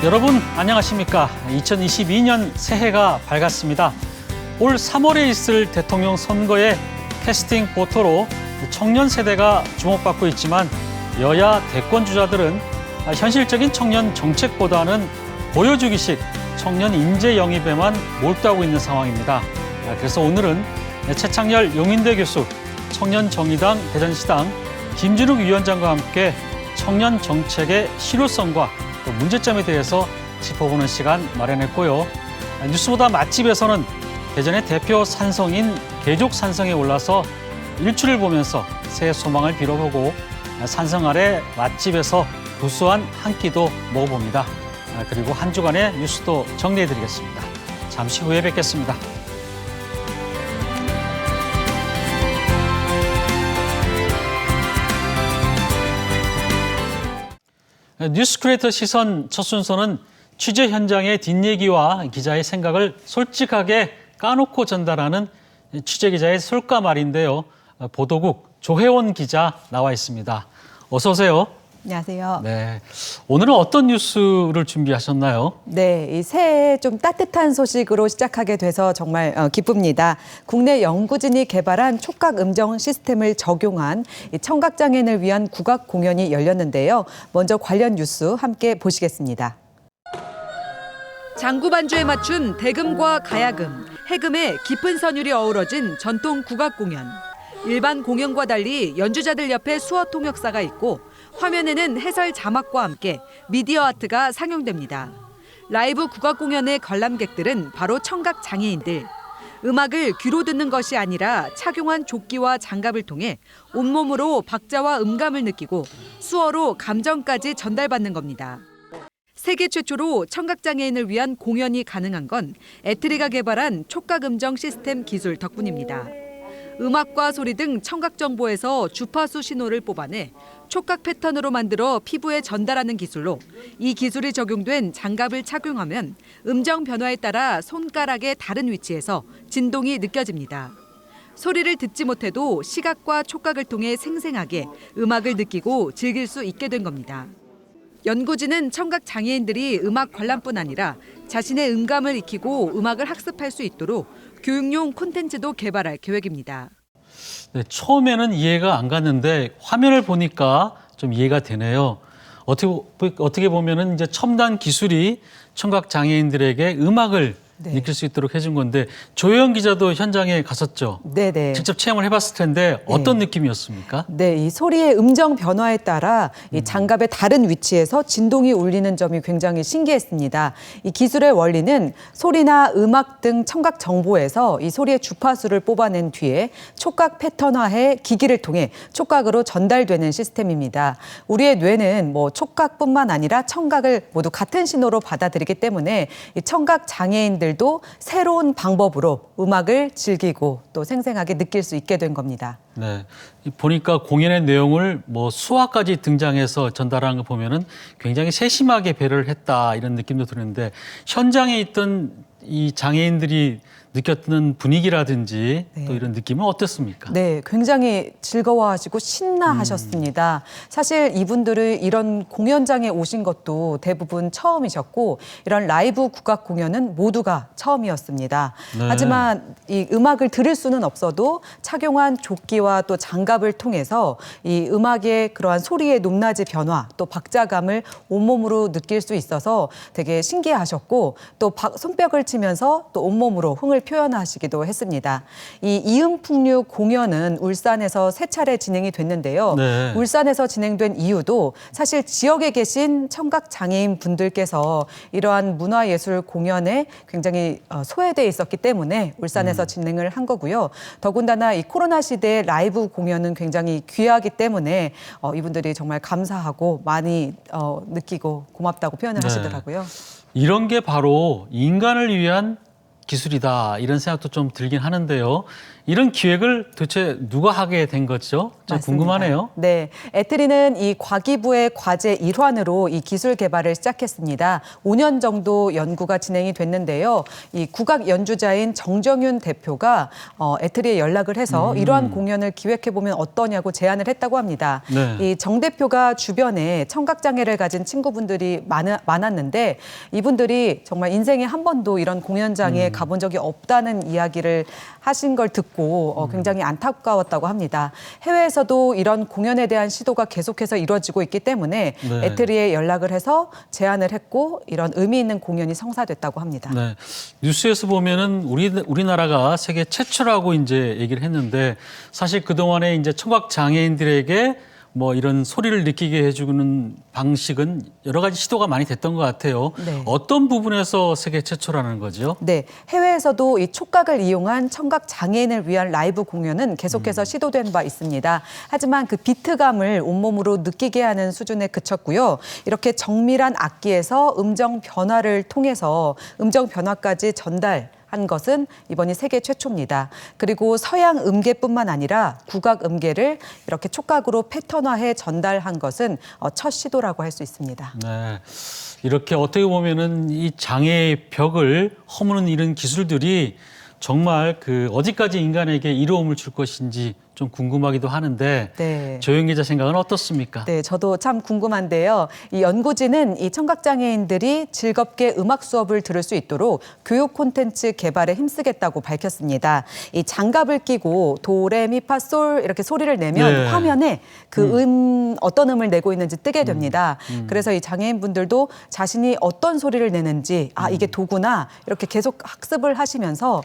여러분 안녕하십니까? 2022년 새해가 밝았습니다. 올 3월에 있을 대통령 선거의 캐스팅 보토로 청년 세대가 주목받고 있지만 여야 대권 주자들은 현실적인 청년 정책보다는 보여주기식 청년 인재 영입에만 몰두하고 있는 상황입니다. 그래서 오늘은 최창렬 용인대 교수, 청년정의당 대전시당 김준욱 위원장과 함께 청년 정책의 실효성과 또 문제점에 대해서 짚어보는 시간 마련했고요. 뉴스보다 맛집에서는 대전의 대표 산성인 개족산성에 올라서 일출을 보면서 새해 소망을 빌어보고 산성 아래 맛집에서 구수한 한 끼도 먹어봅니다. 그리고 한 주간의 뉴스도 정리해드리겠습니다. 잠시 후에 뵙겠습니다. 뉴스 크리에이터 시선 첫 순서는 취재 현장의 뒷얘기와 기자의 생각을 솔직하게 까놓고 전달하는 취재 기자의 솔까말인데요. 보도국 조혜원 기자 나와 있습니다. 어서 오세요. 안녕하세요. 네, 오늘은 어떤 뉴스를 준비하셨나요? 네, 이 새해 좀 따뜻한 소식으로 시작하게 돼서 정말 기쁩니다. 국내 연구진이 개발한 촉각 음정 시스템을 적용한 청각장애인을 위한 국악 공연이 열렸는데요. 먼저 관련 뉴스 함께 보시겠습니다. 장구 반주에 맞춘 대금과 가야금, 해금의 깊은 선율이 어우러진 전통 국악 공연. 일반 공연과 달리 연주자들 옆에 수어 통역사가 있고 화면에는 해설 자막과 함께 미디어 아트가 상영됩니다. 라이브 국악 공연의 관람객들은 바로 청각 장애인들. 음악을 귀로 듣는 것이 아니라 착용한 조끼와 장갑을 통해 온몸으로 박자와 음감을 느끼고 수어로 감정까지 전달받는 겁니다. 세계 최초로 청각장애인을 위한 공연이 가능한 건 에트리가 개발한 촉각음정 시스템 기술 덕분입니다. 음악과 소리 등 청각 정보에서 주파수 신호를 뽑아내 촉각 패턴으로 만들어 피부에 전달하는 기술로 이 기술이 적용된 장갑을 착용하면 음정 변화에 따라 손가락의 다른 위치에서 진동이 느껴집니다. 소리를 듣지 못해도 시각과 촉각을 통해 생생하게 음악을 느끼고 즐길 수 있게 된 겁니다. 연구진은 청각 장애인들이 음악 관람뿐 아니라 자신의 음감을 익히고 음악을 학습할 수 있도록 교육용 콘텐츠도 개발할 계획입니다. 네, 처음에는 이해가 안 갔는데 화면을 보니까 좀 이해가 되네요. 어떻게 보면은 이제 첨단 기술이 청각 장애인들에게 음악을 느낄 수 있도록 해준 건데 조혜영 기자도 현장에 갔었죠? 네네. 직접 체험을 해봤을 텐데 어떤 느낌이었습니까? 네, 이 소리의 음정 변화에 따라 이 장갑의 다른 위치에서 진동이 울리는 점이 굉장히 신기했습니다. 이 기술의 원리는 소리나 음악 등 청각 정보에서 이 소리의 주파수를 뽑아낸 뒤에 촉각 패턴화해 기기를 통해 촉각으로 전달되는 시스템입니다. 우리의 뇌는 촉각뿐만 아니라 청각을 모두 같은 신호로 받아들이기 때문에 이 청각 장애인들 도 새로운 방법으로 음악을 즐기고 또 생생하게 느낄 수 있게 된 겁니다. 네, 보니까 공연의 내용을 수화까지 등장해서 전달하는 거 보면은 굉장히 세심하게 배려를 했다 이런 느낌도 드는데 현장에 있던 이 장애인들이 느꼈던 분위기라든지 또 이런 느낌은 어땠습니까? 네, 굉장히 즐거워하시고 신나하셨습니다. 사실 이분들은 이런 공연장에 오신 것도 대부분 처음이셨고 이런 라이브 국악 공연은 모두가 처음이었습니다. 네. 하지만 이 음악을 들을 수는 없어도 착용한 조끼와 또 장갑을 통해서 이 음악의 그러한 소리의 높낮이 변화 또 박자감을 온몸으로 느낄 수 있어서 되게 신기하셨고 또 손뼉을 치면서 또 온몸으로 흥을 표현하시기도 했습니다. 이 이음풍류 공연은 울산에서 세 차례 진행이 됐는데요. 네. 울산에서 진행된 이유도 사실 지역에 계신 청각 장애인 분들께서 이러한 문화예술 공연에 굉장히 소외돼 있었기 때문에 울산에서 진행을 한 거고요. 더군다나 이 코로나 시대에 라이브 공연은 굉장히 귀하기 때문에 이분들이 정말 감사하고 많이 느끼고 고맙다고 표현을 하시더라고요. 이런 게 바로 인간을 위한 기술이다 이런 생각도 좀 들긴 하는데요. 이런 기획을 도대체 누가 하게 된 거죠? 좀 맞습니다. 궁금하네요. 네, 에트리는 이 과기부의 과제 일환으로 이 기술 개발을 시작했습니다. 5년 정도 연구가 진행이 됐는데요. 이 국악 연주자인 정정윤 대표가 에트리에 연락을 해서 이러한 공연을 기획해 보면 어떠냐고 제안을 했다고 합니다. 네. 이 정 대표가 주변에 청각 장애를 가진 친구분들이 많았는데 이분들이 정말 인생에 한 번도 이런 공연장에 가본 적이 없다는 이야기를 하신 걸 듣고 굉장히 안타까웠다고 합니다. 해외에서도 이런 공연에 대한 시도가 계속해서 이루어지고 있기 때문에 네. 에트리에 연락을 해서 제안을 했고 이런 의미 있는 공연이 성사됐다고 합니다. 네. 뉴스에서 보면은 우리나라가 세계 최초라고 이제 얘기를 했는데 사실 그동안에 이제 청각 장애인들에게 뭐 이런 소리를 느끼게 해주는 방식은 여러 가지 시도가 많이 됐던 것 같아요. 네. 어떤 부분에서 세계 최초라는 거죠? 네, 해외에서도 이 촉각을 이용한 청각 장애인을 위한 라이브 공연은 계속해서 시도된 바 있습니다. 하지만 그 비트감을 온몸으로 느끼게 하는 수준에 그쳤고요. 이렇게 정밀한 악기에서 음정 변화를 통해서 음정 변화까지 전달한 것은 이번이 세계 최초입니다. 그리고 서양 음계뿐만 아니라 국악 음계를 이렇게 촉각으로 패턴화해 전달한 것은 첫 시도라고 할 수 있습니다. 네. 이렇게 어떻게 보면은 이 장애의 벽을 허무는 이런 기술들이 정말 그 어디까지 인간에게 이로움을 줄 것인지 좀 궁금하기도 하는데 네. 조영 기자 생각은 어떻습니까? 네, 저도 참 궁금한데요. 이 연구진은 이 청각장애인들이 즐겁게 음악 수업을 들을 수 있도록 교육 콘텐츠 개발에 힘쓰겠다고 밝혔습니다. 이 장갑을 끼고 도, 레, 미, 파, 솔 이렇게 소리를 내면 네. 화면에 그 어떤 음을 내고 있는지 뜨게 됩니다. 그래서 이 장애인분들도 자신이 어떤 소리를 내는지 이게 도구나 이렇게 계속 학습을 하시면서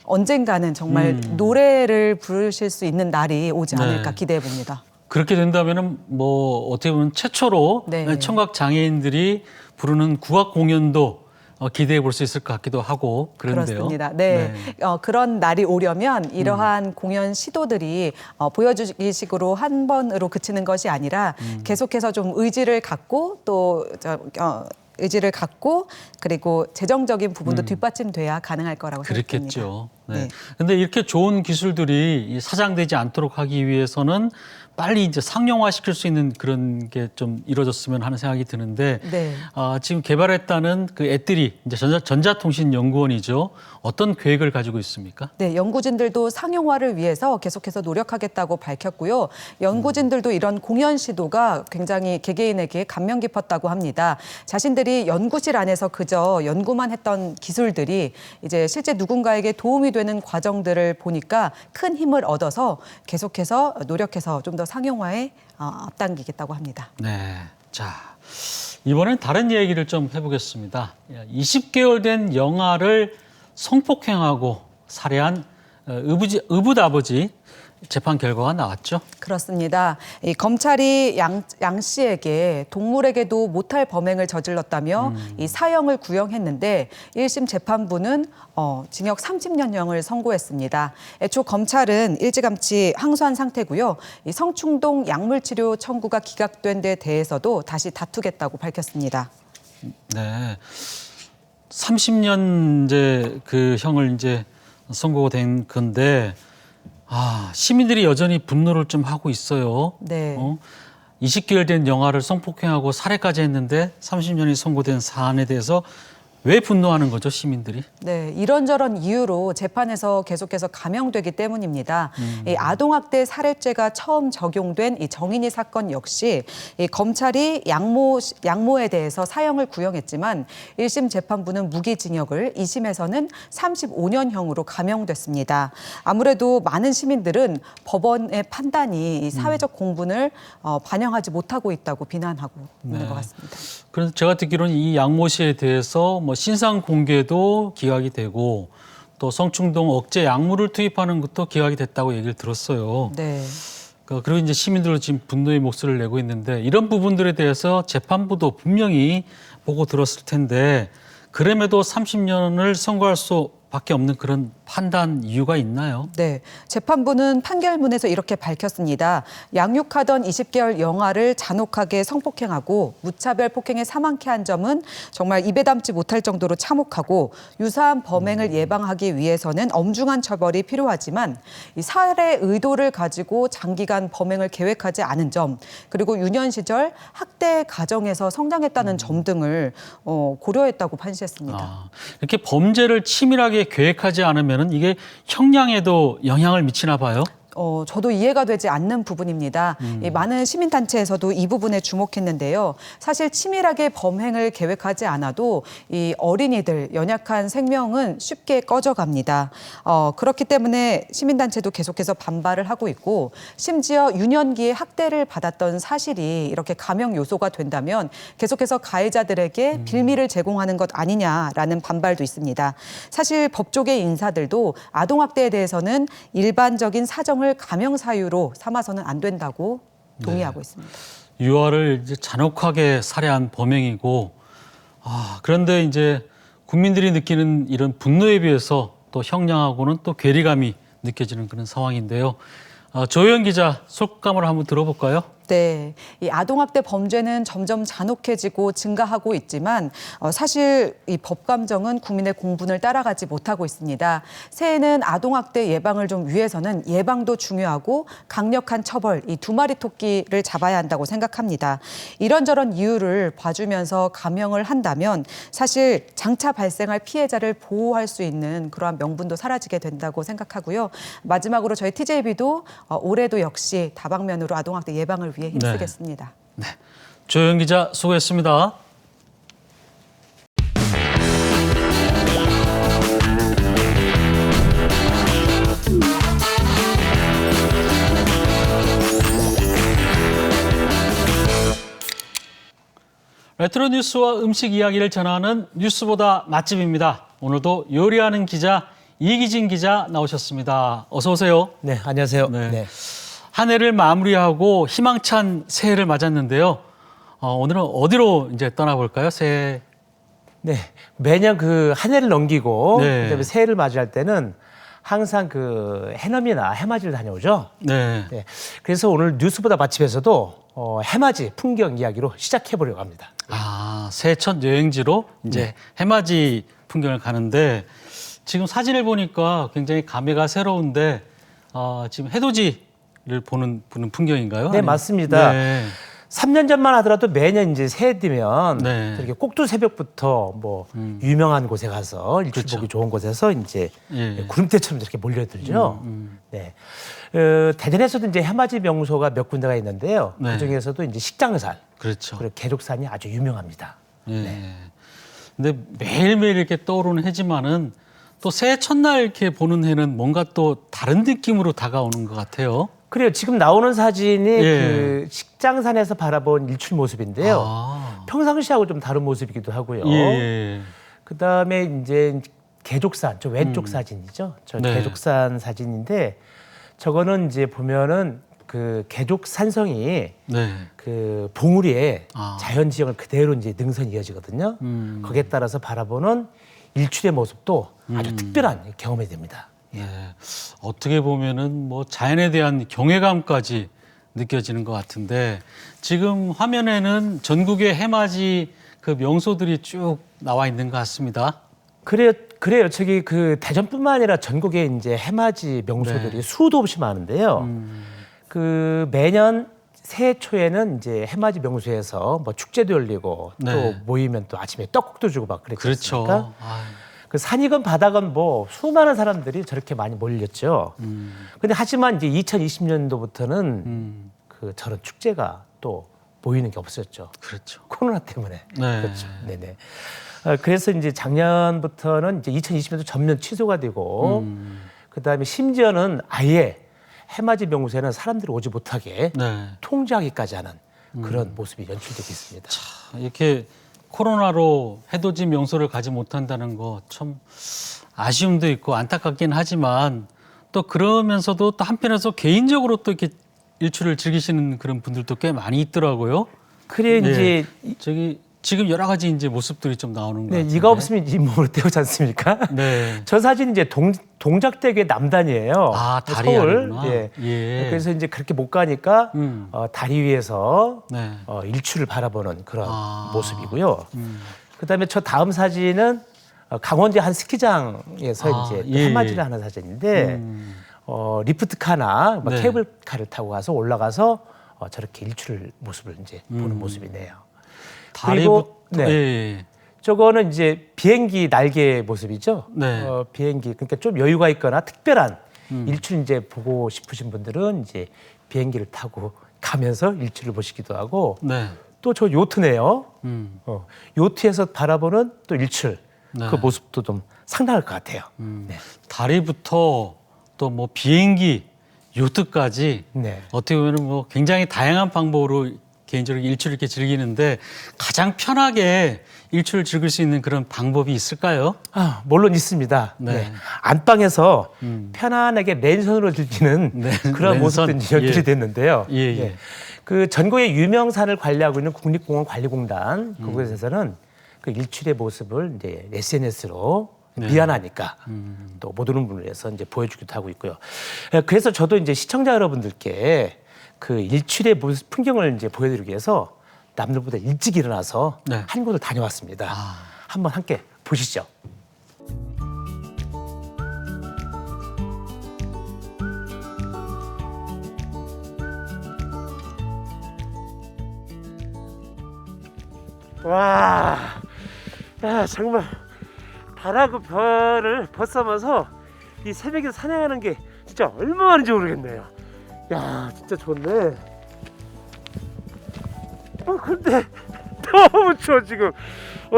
언젠가는 정말 노래를 부르실 수 있는 날이 오지 않을까 네. 기대해 봅니다. 그렇게 된다면은 뭐 어떻게 보면 최초로 네. 청각 장애인들이 부르는 국악 공연도 기대해 볼 수 있을 것 같기도 하고 그런데요. 그렇습니다. 네. 그런 날이 오려면 이러한 공연 시도들이 보여주기식으로 한 번으로 그치는 것이 아니라 계속해서 좀 의지를 갖고 의지를 갖고 그리고 재정적인 부분도 뒷받침돼야 가능할 거라고 생각합니다. 그렇겠죠. 네. 네. 근데 이렇게 좋은 기술들이 사장되지 않도록 하기 위해서는 빨리 이제 상용화 시킬 수 있는 그런 게 좀 이루어졌으면 하는 생각이 드는데 네. 지금 개발했다는 그 애들이 이제 전자통신연구원이죠. 어떤 계획을 가지고 있습니까? 네, 연구진들도 상용화를 위해서 계속해서 노력하겠다고 밝혔고요. 연구진들도 이런 공연 시도가 굉장히 개개인에게 감명 깊었다고 합니다. 자신들이 연구실 안에서 그저 연구만 했던 기술들이 이제 실제 누군가에게 도움이 되는 과정들을 보니까 큰 힘을 얻어서 계속해서 노력해서 좀 더 상용화에 앞당기겠다고 합니다. 네. 자, 이번엔 다른 얘기를 좀 해보겠습니다. 20개월 된 영아를 성폭행하고 살해한 의붓아버지 재판 결과가 나왔죠. 그렇습니다. 이 검찰이 양 씨에게 동물에게도 못할 범행을 저질렀다며 이 사형을 구형했는데 1심 재판부는 징역 30년형을 선고했습니다. 애초 검찰은 일찌감치 항소한 상태고요. 이 성충동 약물치료 청구가 기각된 데 대해서도 다시 다투겠다고 밝혔습니다. 네. 30년 이제 그 형을 이제 선고가 된 건데 시민들이 여전히 분노를 좀 하고 있어요. 네. 20개월 된 영아를 성폭행하고 살해까지 했는데 30년이 선고된 사안에 대해서 왜 분노하는 거죠, 시민들이? 네, 이런저런 이유로 재판에서 계속해서 감형되기 때문입니다. 이 아동학대 살해죄가 처음 적용된 이 정인이 사건 역시 이 검찰이 양모에 대해서 사형을 구형했지만 1심 재판부는 무기징역을, 2심에서는 35년형으로 감형됐습니다. 아무래도 많은 시민들은 법원의 판단이 이 사회적 공분을 반영하지 못하고 있다고 비난하고 있는 것 같습니다. 그래서 제가 듣기로는 이 양모 씨에 대해서 뭐 신상 공개도 기각이 되고 또 성충동 억제 약물을 투입하는 것도 기각이 됐다고 얘기를 들었어요. 네. 그리고 이제 시민들은 지금 분노의 목소리를 내고 있는데 이런 부분들에 대해서 재판부도 분명히 보고 들었을 텐데 그럼에도 30년을 선고할 수 밖에 없는 그런 판단 이유가 있나요? 네, 재판부는 판결문에서 이렇게 밝혔습니다. 양육하던 20개월 영아를 잔혹하게 성폭행하고 무차별 폭행에 사망케 한 점은 정말 입에 담지 못할 정도로 참혹하고 유사한 범행을 예방하기 위해서는 엄중한 처벌이 필요하지만 이 살해 의도를 가지고 장기간 범행을 계획하지 않은 점, 그리고 유년 시절 학대 가정에서 성장했다는 점 등을 고려했다고 판시했습니다. 이렇게 범죄를 치밀하게 계획하지 않으면 이게 형량에도 영향을 미치나 봐요. 저도 이해가 되지 않는 부분입니다. 이 많은 시민단체에서도 이 부분에 주목했는데요. 사실 치밀하게 범행을 계획하지 않아도 이 어린이들, 연약한 생명은 쉽게 꺼져갑니다. 그렇기 때문에 시민단체도 계속해서 반발을 하고 있고, 심지어 유년기에 학대를 받았던 사실이 이렇게 감형 요소가 된다면 계속해서 가해자들에게 빌미를 제공하는 것 아니냐라는 반발도 있습니다. 사실 법조계 인사들도 아동학대에 대해서는 일반적인 사정을 감형 사유로 삼아서는 안 된다고 동의하고 있습니다. 유아를 이제 잔혹하게 살해한 범행이고, 그런데 이제 국민들이 느끼는 이런 분노에 비해서 또 형량하고는 또 괴리감이 느껴지는 그런 상황인데요. 조효연 기자 속감을 한번 들어볼까요? 네, 이 아동학대 범죄는 점점 잔혹해지고 증가하고 있지만 사실 이 법감정은 국민의 공분을 따라가지 못하고 있습니다. 새해는 아동학대 예방을 좀 위해서는 예방도 중요하고 강력한 처벌, 이 두 마리 토끼를 잡아야 한다고 생각합니다. 이런저런 이유를 봐주면서 감형을 한다면 사실 장차 발생할 피해자를 보호할 수 있는 그러한 명분도 사라지게 된다고 생각하고요. 마지막으로 저희 TJB도 올해도 역시 다방면으로 아동학대 예방을 위해 힘쓰겠습니다. 네. 조효연 기자 수고했습니다. 레트로 뉴스와 음식 이야기를 전하는 뉴스보다 맛집입니다. 오늘도 요리하는 기자 이기진 기자 나오셨습니다. 어서 오세요. 네, 안녕하세요. 네. 네. 한 해를 마무리하고 희망찬 새해를 맞았는데요. 오늘은 어디로 이제 떠나볼까요? 새해. 네, 매년 그 한 해를 넘기고 네. 그다음에 새해를 맞이할 때는 항상 그 해넘이나 해맞이를 다녀오죠. 네. 네, 그래서 오늘 뉴스보다 맛집에서도 해맞이 풍경 이야기로 시작해 보려고 합니다. 새해 첫 여행지로 이제 해맞이 풍경을 가는데 지금 사진을 보니까 굉장히 감회가 새로운데 지금 해돋이를 보는 풍경인가요? 네, 아니면- 맞습니다. 네. 3년 전만 하더라도 매년 이제 새해 되면 네. 이렇게 꼭두 새벽부터 뭐 유명한 곳에 가서 일출 그렇죠. 보기 좋은 곳에서 이제 예. 구름대처럼 이렇게 몰려들죠. 네. 대전에서도 이제 해맞이 명소가 몇 군데가 있는데요. 네. 그 중에서도 이제 식장산 그렇죠. 그리고 계족산이 아주 유명합니다. 예. 근데 매일매일 이렇게 떠오르는 해지만은 또 새해 첫날 이렇게 보는 해는 뭔가 또 다른 느낌으로 다가오는 것 같아요. 그래요. 지금 나오는 사진이 예. 그 식장산에서 바라본 일출 모습인데요. 아. 평상시하고 좀 다른 모습이기도 하고요. 예. 그다음에 이제 계족산, 저 왼쪽 사진이죠. 저 네. 계족산 사진인데 저거는 이제 보면은 그 계족 산성이 네. 그 봉우리에 아. 자연 지형을 그대로 이제 능선이 이어지거든요. 거기에 따라서 바라보는 일출의 모습도 아주 특별한 경험이 됩니다. 네. 어떻게 보면은 뭐 자연에 대한 경외감까지 느껴지는 것 같은데 지금 화면에는 전국의 해맞이 그 명소들이 쭉 나와 있는 것 같습니다. 그래요. 저기 그 대전뿐만 아니라 전국에 이제 해맞이 명소들이 네. 수도 없이 많은데요. 그 매년 새해 초에는 이제 해맞이 명소에서 뭐 축제도 열리고 네. 또 모이면 또 아침에 떡국도 주고 막 그랬지 그렇죠. 않습니까? 아유. 그 산이건 바다건 뭐 수많은 사람들이 저렇게 많이 몰렸죠. 근데 하지만 이제 2020년도부터는 그 저런 축제가 또 보이는 게 없었죠. 그렇죠. 코로나 때문에. 네. 그렇죠. 네네. 그래서 이제 작년부터는 이제 2020년도 전면 취소가 되고 그다음에 심지어는 아예 해맞이 명소에는 사람들이 오지 못하게 네. 통제하기까지 하는 그런 모습이 연출되고 있습니다. 이렇게 코로나로 해돋이 명소를 가지 못한다는 거 참 아쉬움도 있고 안타깝긴 하지만 또 그러면서도 또 한편에서 개인적으로 또 이렇게 일출을 즐기시는 그런 분들도 꽤 많이 있더라고요. 그래 예. 이제 저기 지금 여러 가지 이제 모습들이 좀 나오는 것 네, 같은데. 이가 없으면 이 몸으로 때우지 않습니까? 네. 저 사진 이제 동작대교 남단이에요. 아, 다리 서울. 아래구나. 예. 예. 그래서 이제 그렇게 못 가니까 다리 위에서 네. 일출을 바라보는 그런 아. 모습이고요. 그다음에 저 다음 사진은 강원도 한 스키장에서 아, 이제 예, 한마디를 예. 하는 사진인데 리프트카나 뭐 네. 케이블카를 타고 가서 올라가서 저렇게 일출을 모습을 이제 보는 모습이네요. 다리부터 네. 예. 저거는 이제 비행기 날개 모습이죠. 네. 비행기 그러니까 좀 여유가 있거나 특별한 일출 이제 보고 싶으신 분들은 이제 비행기를 타고 가면서 일출을 보시기도 하고 네. 또 저 요트네요. 음. 요트에서 바라보는 또 일출 네. 그 모습도 좀 상당할 것 같아요. 네. 다리부터 또 뭐 비행기, 요트까지 네. 어떻게 보면 뭐 굉장히 다양한 방법으로 개인적으로 일출을 이렇게 즐기는데 가장 편하게 일출을 즐길 수 있는 그런 방법이 있을까요? 물론 있습니다. 네. 네. 안방에서 편안하게 랜선으로 즐기는 네, 그런 랜선. 모습도 이제 연출이 예. 됐는데요. 예, 예. 네. 그 전국의 유명산을 관리하고 있는 국립공원관리공단 그곳에서는 그 일출의 모습을 이제 SNS로 네. 미안하니까 또 못 오는 분을 위해서 이제 보여주기도 하고 있고요. 그래서 저도 이제 시청자 여러분들께 그 일출의 모습 풍경을 이제 보여드리기 위해서 남들보다 일찍 일어나서 네. 한 곳을 다녀왔습니다. 한번 함께 보시죠. 와, 야, 정말 달하고 별을 벗삼아서 이 새벽에 사냥하는 게 진짜 얼마만인지 모르겠네요. 야, 진짜 좋네. 근데 너무 추워 지금.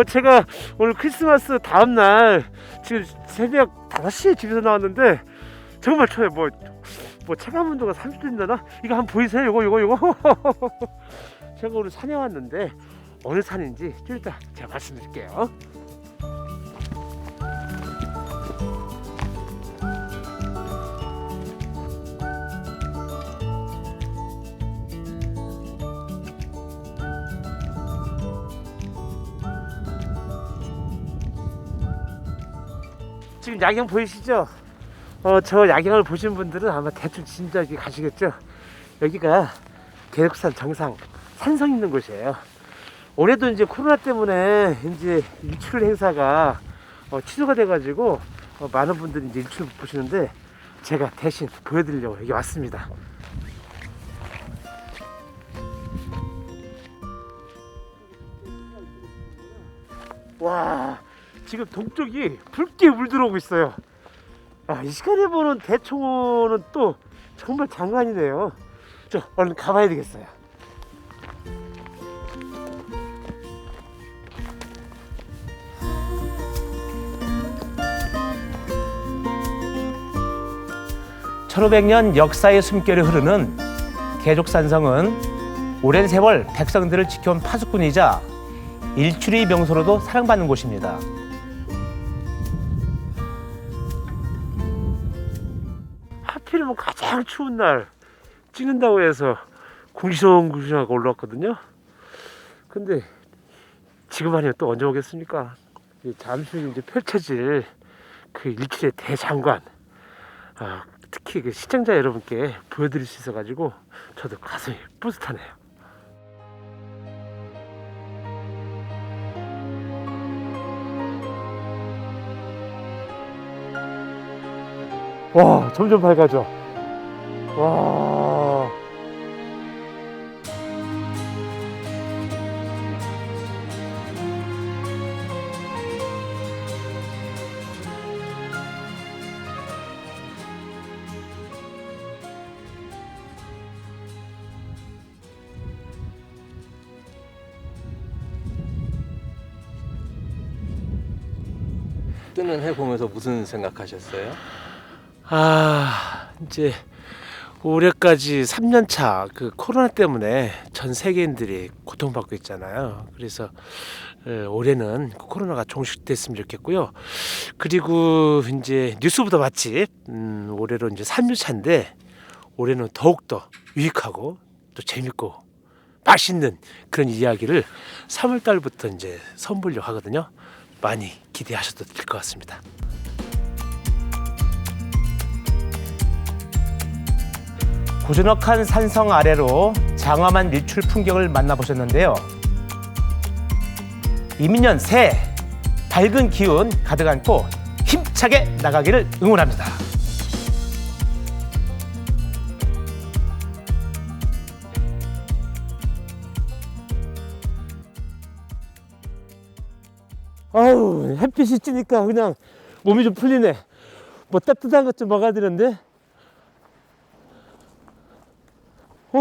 제가 오늘 크리스마스 다음 날 지금 새벽 5시에 집에서 나왔는데 정말 추워요. 뭐 체감 온도가 30도 된다나? 이거 한번 보이세요? 요거. 제가 오늘 산에 왔는데 어느 산인지 좀 이따 제가 말씀드릴게요. 지금 야경 보이시죠? 저 야경을 보신 분들은 아마 대충 짐작이 가시겠죠? 여기가 계곡산 정상 산성 있는 곳이에요. 올해도 이제 코로나 때문에 이제 일출 행사가 취소가 돼가지고 많은 분들이 이제 일출 보시는데 제가 대신 보여드리려고 여기 왔습니다. 와, 지금 동쪽이 붉게 물들어오고 있어요. 이 시간에 보는 대청호는 또 정말 장관이네요. 저 얼른 가봐야 되겠어요. (1500년) 역사의 숨결이 흐르는 계족산성은 오랜 세월 백성들을 지켜온 파수꾼이자 일출의 명소로도 사랑받는 곳입니다. 하필이면 가장 추운 날 찍는다고 해서 궁시렁궁시렁하고 올라왔거든요. 근데 지금 아니면 또 언제 오겠습니까? 잠시 후 이제 펼쳐질 그 일출의 대장관, 특히 그 시청자 여러분께 보여드릴 수 있어가지고 저도 가슴이 뿌듯하네요. 와, 점점 밝아져. 와. 뜨는 해 보면서 무슨 생각하셨어요? 이제 올해까지 3년차 그 코로나 때문에 전 세계인들이 고통받고 있잖아요. 그래서 올해는 코로나가 종식됐으면 좋겠고요. 그리고 이제 뉴스보다 맛집 올해로 이제 3년차인데 올해는 더욱더 유익하고 또 재밌고 맛있는 그런 이야기를 3월 달부터 이제 선보이려고 하거든요. 많이 기대하셔도 될 것 같습니다. 고즈넉한 산성 아래로 장엄한 일출 풍경을 만나보셨는데요. 이민년 새해 밝은 기운 가득 안고 힘차게 나가기를 응원합니다. 아우, 햇빛이 찌니까 그냥 몸이 좀 풀리네. 뭐 따뜻한 것 좀 먹어야 되는데.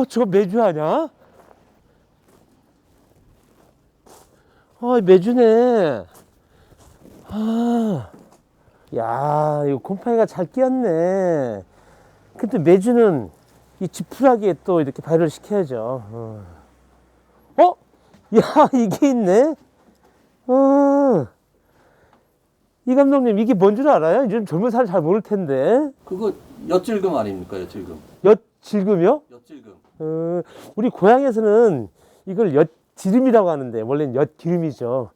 저거 메주 아냐? 메주네. 야, 이거 곰팡이가 잘 끼었네. 근데 메주는 이 지푸라기에 또 이렇게 발효를 시켜야죠. 야, 이게 있네. 이 감독님, 이게 뭔 줄 알아요? 요즘 젊은 사람 잘 모를 텐데. 그거 엿질금 아닙니까? 엿질금. 엿질금이요? 엿질금. 우리 고향에서는 이걸 엿지름이라고 하는데 원래는 엿기름이죠.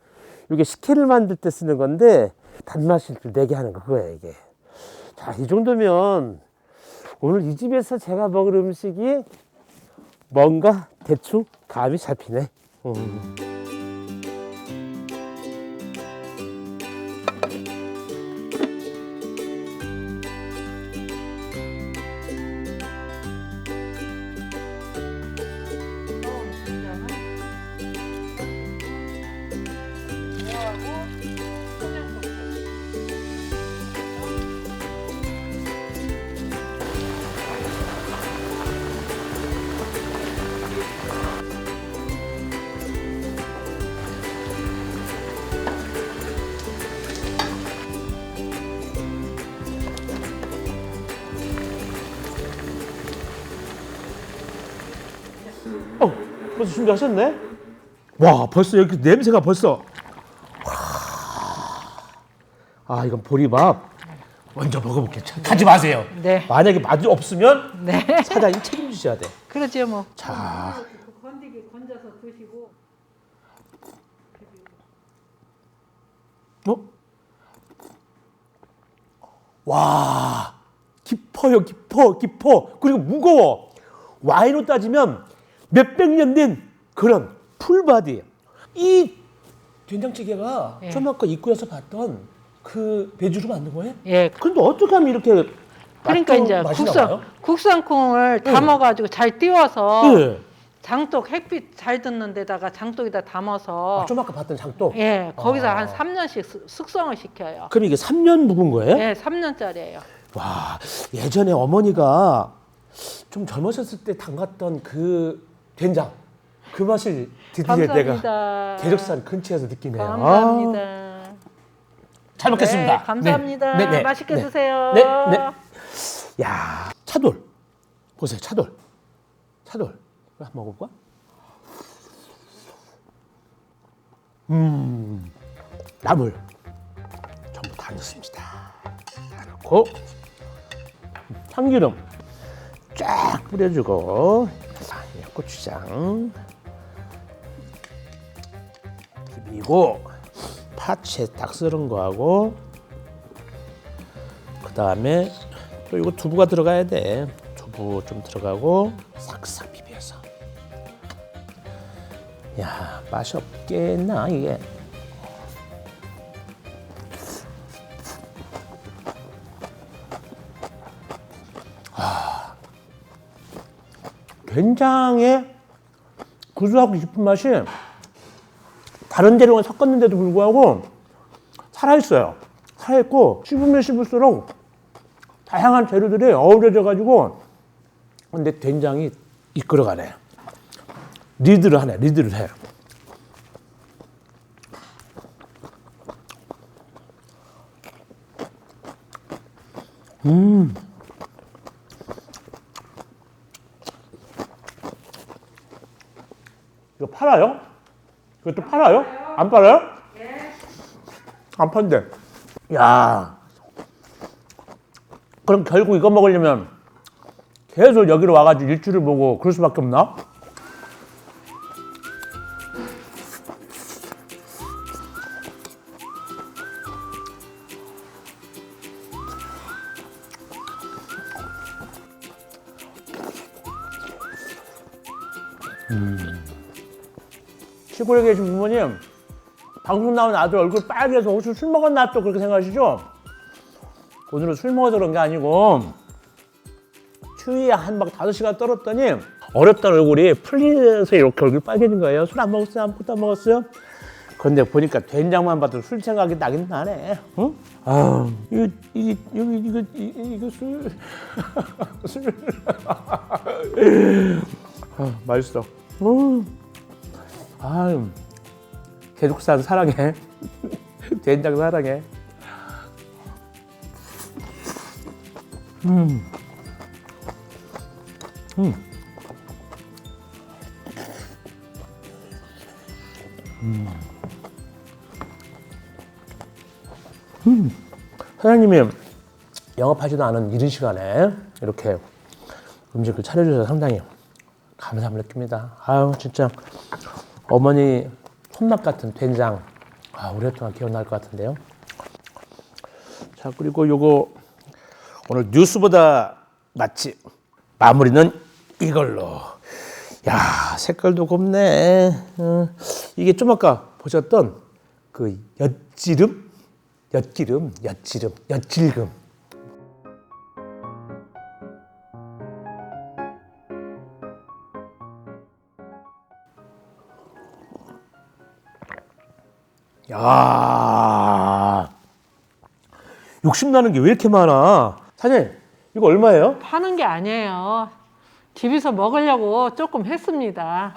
이게 식혜를 만들 때 쓰는 건데 단맛을 좀 내게 하는 그거예요, 이게. 자, 이 정도면 오늘 이 집에서 제가 먹을 음식이 뭔가 대충 감이 잡히네. 벌써 준비하셨네? 와, 벌써 여기 냄새가 벌써. 이건 보리밥 먼저 먹어볼게요. 가지 마세요. 네. 만약에 맛이 없으면 네. 사장님 책임지셔야 돼. 그러죠 뭐. 자, 건져서 드시고. 와, 깊어요, 깊어. 그리고 무거워. 와인으로 따지면 몇백 년 된 그런 풀바디. 이 된장찌개가 예. 좀 아까 입구에서 봤던 그 배주로 만든 거예요? 예. 근데 어떻게 하면 이렇게 그러니까 이제 맛이 나와요? 국산콩을 네. 담아가지고 잘 띄워서 예. 장독 햇빛 잘 드는 데다가 장독에다 담아서 좀 아까 봤던 장독. 예 거기서 한 3년씩 숙성을 시켜요. 그럼 이게 3년 묵은 거예요? 예, 3년짜리예요. 와, 예전에 어머니가 좀 젊으셨을 때 담갔던 그 된장, 그 맛을 드디어 내가 감사합니다. 대적산 근처에서 느끼네요. 감사합니다. 잘 먹겠습니다. 네, 감사합니다. 네, 네, 맛있게 네. 드세요. 네, 네. 야, 차돌. 보세요, 차돌. 차돌. 이거 한번 먹어볼까? 나물. 전부 다 넣습니다. 다 넣고, 참기름 쫙 뿌려주고, 고추장 비비고, 파채 딱 썰은 거하고, 그 다음에 또 이거 두부가 들어가야 돼. 두부 좀 들어가고 싹싹 비벼서. 야, 맛이 없겠나 이게. 된장의 구수하고 깊은 맛이 다른 재료가 섞었는데도 불구하고 살아있어요. 살아있고 씹으면 씹을수록 다양한 재료들이 어우러져 가지고 근데 된장이 이끌어가네. 리드를 해. 이거 팔아요? 이것도 팔아요? 안 팔아요? 안 판대. 야, 그럼 결국 이거 먹으려면 계속 여기로 와가지고 일주를 보고 그럴 수밖에 없나? 시골에 계신 부모님, 방송 나온 아들 얼굴 빨개서 혹시 술 먹었나 또 그렇게 생각하시죠? 오늘은 술 먹어서 그런 게 아니고 추위에 한 막 5시간 떨었더니 어렸던 얼굴이 풀려서 이렇게 얼굴 빨개진 거예요. 술 안 먹었어요? 아무것도 안 먹었어요? 그런데 보니까 된장만 봐도 술 생각이 나긴 나네. 응? 아, 이거 술. 술. 아, 맛있어. 아, 개족산 사랑해. 된장 사랑해. 사장님이 영업하지도 않은 이른 시간에 이렇게 음식을 차려주셔서 상당히 감사함을 느낍니다. 아유, 진짜 어머니 손맛 같은 된장, 오랫동안 기억날 것 같은데요. 자, 그리고 요거 오늘 뉴스보다 맛집 마무리는 이걸로. 야, 색깔도 곱네. 이게 좀 아까 보셨던 그 엿지름. 야, 욕심나는 게 왜 이렇게 많아? 사장님, 이거 얼마예요? 파는 게 아니에요. 집에서 먹으려고 조금 했습니다.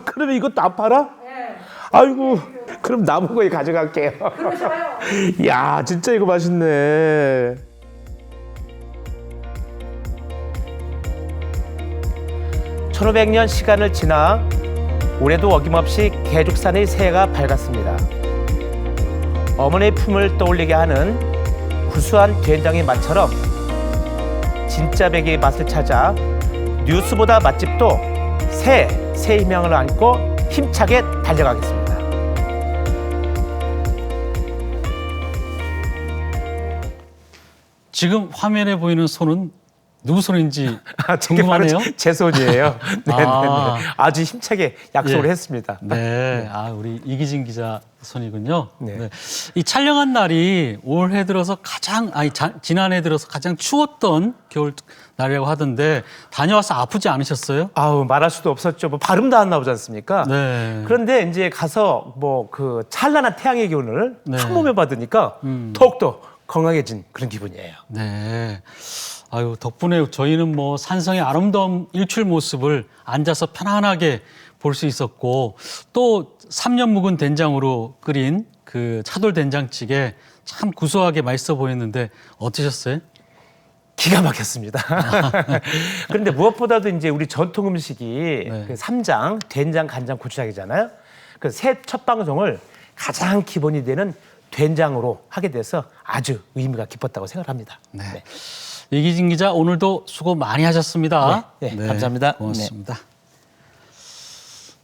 그러면 이것도 안 팔아? 네. 아이고, 그럼 남은 거 가져갈게요. 그러셔요. 야, 진짜 이거 맛있네. (1500년) 시간을 지나 올해도 어김없이 개죽산의 새해가 밝았습니다. 어머니의 품을 떠올리게 하는 구수한 된장의 맛처럼 진짜 백의 맛을 찾아 뉴스보다 맛집도 새 희망을 안고 힘차게 달려가겠습니다. 지금 화면에 보이는 손은 누구 손인지 궁금하네요. 제 손이에요. 네네네. 아주 힘차게 약속을 예. 했습니다. 네, 우리 이기진 기자 손이군요. 네. 네. 이 촬영한 날이 올해 들어서 지난해 들어서 가장 추웠던 겨울 날이라고 하던데 다녀와서 아프지 않으셨어요? 아우, 말할 수도 없었죠. 뭐 발음도 안 나오지 않습니까? 네. 그런데 이제 가서 뭐 그 찬란한 태양의 기운을 네. 한 몸에 받으니까 더욱더 건강해진 그런 기분이에요. 네. 아유, 덕분에 저희는 뭐 산성의 아름다운 일출 모습을 앉아서 편안하게 볼 수 있었고, 또 3년 묵은 된장으로 끓인 그 차돌 된장찌개 참 구수하게 맛있어 보였는데 어떠셨어요? 기가 막혔습니다. 그런데 무엇보다도 이제 우리 전통 음식이 네. 그 쌈장, 된장, 간장, 고추장이잖아요. 그 새 첫 방송을 가장 기본이 되는 된장으로 하게 돼서 아주 의미가 깊었다고 생각합니다. 네. 이기진 기자, 오늘도 수고 많이 하셨습니다. 네, 감사합니다. 고맙습니다.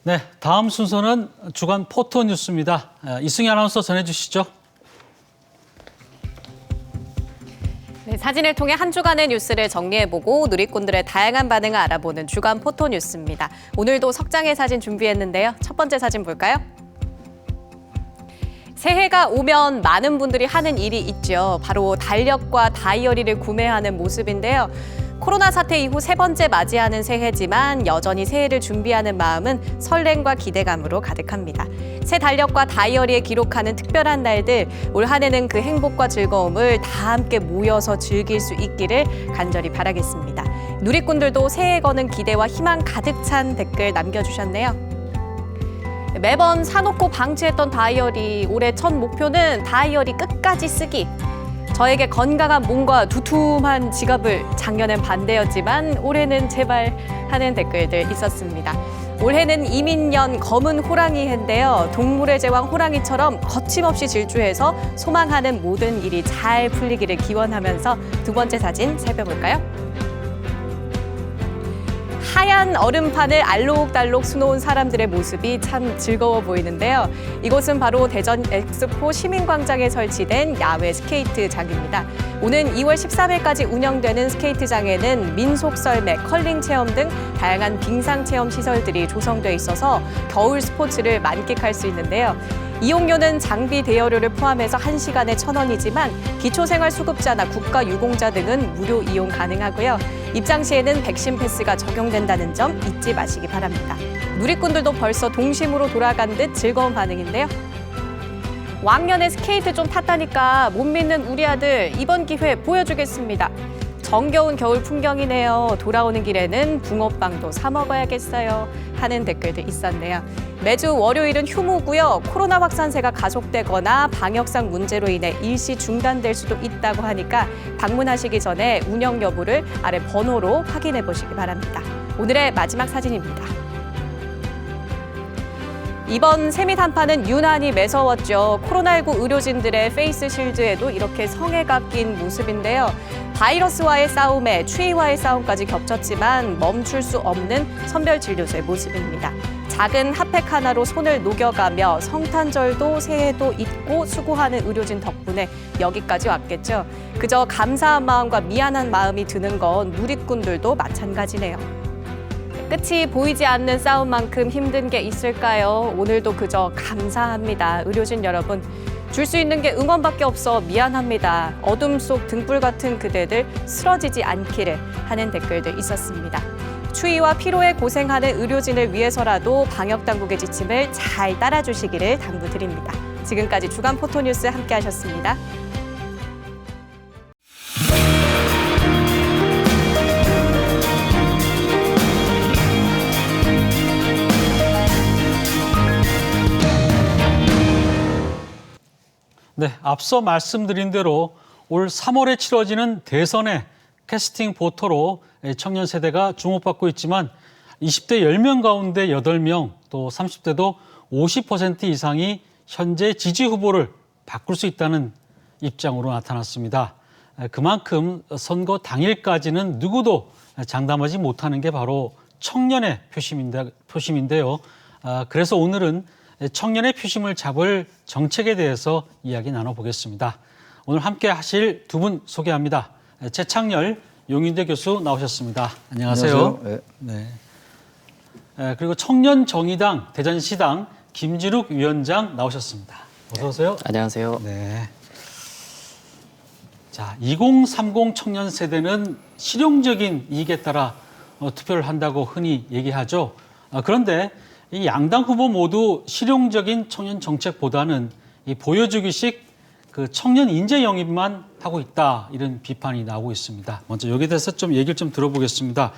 네, 다음 순서는 주간 포토 뉴스입니다. 이승희 아나운서 전해주시죠. 네, 사진을 통해 한 주간의 뉴스를 정리해보고 누리꾼들의 다양한 반응을 알아보는 주간 포토 뉴스입니다. 오늘도 석장의 사진 준비했는데요. 첫 번째 사진 볼까요? 새해가 오면 많은 분들이 하는 일이 있죠. 바로 달력과 다이어리를 구매하는 모습인데요. 코로나 사태 이후 세 번째 맞이하는 새해지만 여전히 새해를 준비하는 마음은 설렘과 기대감으로 가득합니다. 새 달력과 다이어리에 기록하는 특별한 날들, 올 한 해는 그 행복과 즐거움을 다 함께 모여서 즐길 수 있기를 간절히 바라겠습니다. 누리꾼들도 새해에 거는 기대와 희망 가득 찬 댓글 남겨주셨네요. 매번 사놓고 방치했던 다이어리, 올해 첫 목표는 다이어리 끝까지 쓰기. 저에게 건강한 몸과 두툼한 지갑을 작년엔 반대였지만 올해는 제발 하는 댓글들 있었습니다. 올해는 이민년 검은 호랑이 해인데요. 동물의 제왕 호랑이처럼 거침없이 질주해서 소망하는 모든 일이 잘 풀리기를 기원하면서 두 번째 사진 살펴볼까요? 하얀 얼음판을 알록달록 수놓은 사람들의 모습이 참 즐거워 보이는데요. 이곳은 바로 대전 엑스포 시민광장에 설치된 야외 스케이트장입니다. 오는 2월 13일까지 운영되는 스케이트장에는 민속 썰매, 컬링 체험 등 다양한 빙상 체험 시설들이 조성돼 있어서 겨울 스포츠를 만끽할 수 있는데요. 이용료는 장비 대여료를 포함해서 1시간에 1,000원이지만 기초생활수급자나 국가유공자 등은 무료 이용 가능하고요. 입장 시에는 백신 패스가 적용된다는 점 잊지 마시기 바랍니다. 누리꾼들도 벌써 동심으로 돌아간 듯 즐거운 반응인데요. 왕년에 스케이트 좀 탔다니까 못 믿는 우리 아들 이번 기회 보여주겠습니다. 정겨운 겨울 풍경이네요. 돌아오는 길에는 붕어빵도 사 먹어야겠어요. 하는 댓글도 있었네요. 매주 월요일은 휴무고요. 코로나 확산세가 가속되거나 방역상 문제로 인해 일시 중단될 수도 있다고 하니까 방문하시기 전에 운영 여부를 아래 번호로 확인해 보시기 바랍니다. 오늘의 마지막 사진입니다. 이번 세밀 한파는 유난히 매서웠죠. 코로나19 의료진들의 페이스 실드에도 이렇게 성에가 낀 모습인데요. 바이러스와의 싸움에 추위와의 싸움까지 겹쳤지만 멈출 수 없는 선별진료소의 모습입니다. 작은 핫팩 하나로 손을 녹여가며 성탄절도 새해도 잊고 수고하는 의료진 덕분에 여기까지 왔겠죠. 그저 감사한 마음과 미안한 마음이 드는 건 누리꾼들도 마찬가지네요. 끝이 보이지 않는 싸움만큼 힘든 게 있을까요? 오늘도 그저 감사합니다. 의료진 여러분, 줄 수 있는 게 응원밖에 없어 미안합니다. 어둠 속 등불 같은 그대들 쓰러지지 않기를 하는 댓글도 있었습니다. 추위와 피로에 고생하는 의료진을 위해서라도 방역당국의 지침을 잘 따라주시기를 당부드립니다. 지금까지 주간 포토뉴스 함께하셨습니다. 네, 앞서 말씀드린 대로 올 3월에 치러지는 대선의 캐스팅 보터로 청년 세대가 주목받고 있지만 20대 10명 가운데 8명, 또 30대도 50% 이상이 현재 지지 후보를 바꿀 수 있다는 입장으로 나타났습니다. 그만큼 선거 당일까지는 누구도 장담하지 못하는 게 바로 청년의 표심인데요. 그래서 오늘은 청년의 표심을 잡을 정책에 대해서 이야기 나눠보겠습니다. 오늘 함께 하실 두 분 소개합니다. 최창렬 용인대 교수 나오셨습니다. 안녕하세요. 네. 그리고 청년정의당 대전시당 김진욱 위원장 나오셨습니다. 어서 오세요. 안녕하세요. 네. 자, 2030 청년 세대는 실용적인 이익에 따라 투표를 한다고 흔히 얘기하죠. 그런데 이 양당 후보 모두 실용적인 청년 정책보다는 이 보여주기식 그 청년 인재 영입만 하고 있다, 이런 비판이 나오고 있습니다. 먼저 여기에 대해서 좀 얘기를 좀 들어보겠습니다.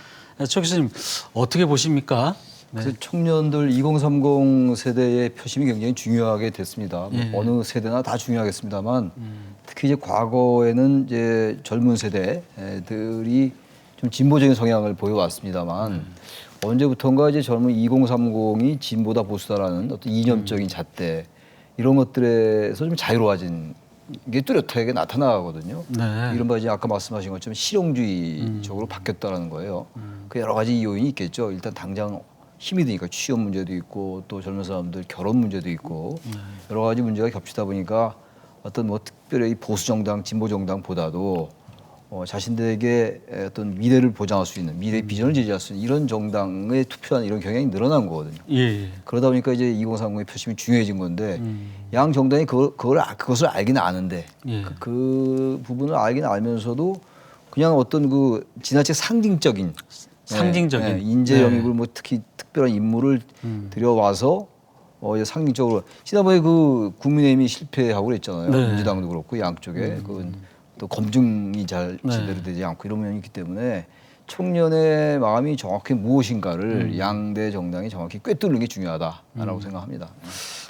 최 교수님, 어떻게 보십니까? 네. 그 청년들 2030 세대의 표심이 굉장히 중요하게 됐습니다. 예. 어느 세대나 다 중요하겠습입니다만 특히 이제 과거에는 이제 젊은 세대들이 좀 진보적인 성향을 보여왔습니다만 언제부턴가 이제 젊은 2030이 진보다 보수다라는 어떤 이념적인 잣대 이런 것들에서 좀 자유로워진 게 뚜렷하게 나타나거든요. 네. 이른바 이제 아까 말씀하신 것처럼 실용주의적으로 바뀌었다는 거예요. 그 여러 가지 요인이 있겠죠. 일단 당장 힘이 드니까 취업 문제도 있고 또 젊은 사람들 결혼 문제도 있고 여러 가지 문제가 겹치다 보니까 어떤 뭐 특별히 보수 정당, 진보 정당보다도 자신들에게 어떤 미래를 보장할 수 있는 미래 비전을 제시할 수 있는 이런 정당에 투표하는 이런 경향이 늘어난 거거든요. 예. 그러다 보니까 이제 2030의 표심이 중요해진 건데 양 정당이 그것을 알긴 아는데 예. 그 부분을 알긴 알면서도 그냥 어떤 그 지나치게 상징적인 인재 영입을 뭐 특히 특별한 인물을 들여와서 이제 상징적으로 지난번에 그 국민의힘이 실패하고 그랬잖아요. 네. 민주당도 그렇고 양쪽에 또 검증이 잘 제대로 되지 않고 이런 면이 있기 때문에 청년의 마음이 정확히 무엇인가를 양대 정당이 정확히 꿰뚫는 게 중요하다라고 생각합니다.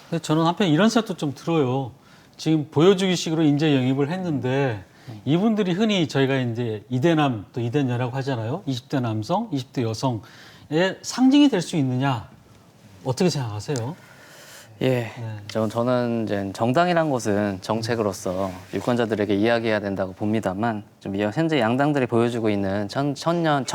근데 저는 한편 이런 생각도 좀 들어요. 지금 보여주기식으로 인재 영입을 했는데 이분들이 흔히 저희가 이제 이대남 또 이대녀라고 하잖아요. 20대 남성, 20대 여성의 상징이 될 수 있느냐, 어떻게 생각하세요? 예, 저는 이제 정당이란 것은 정책으로서 유권자들에게 이야기해야 된다고 봅니다만 좀 현재 양당들이 보여주고 있는 청년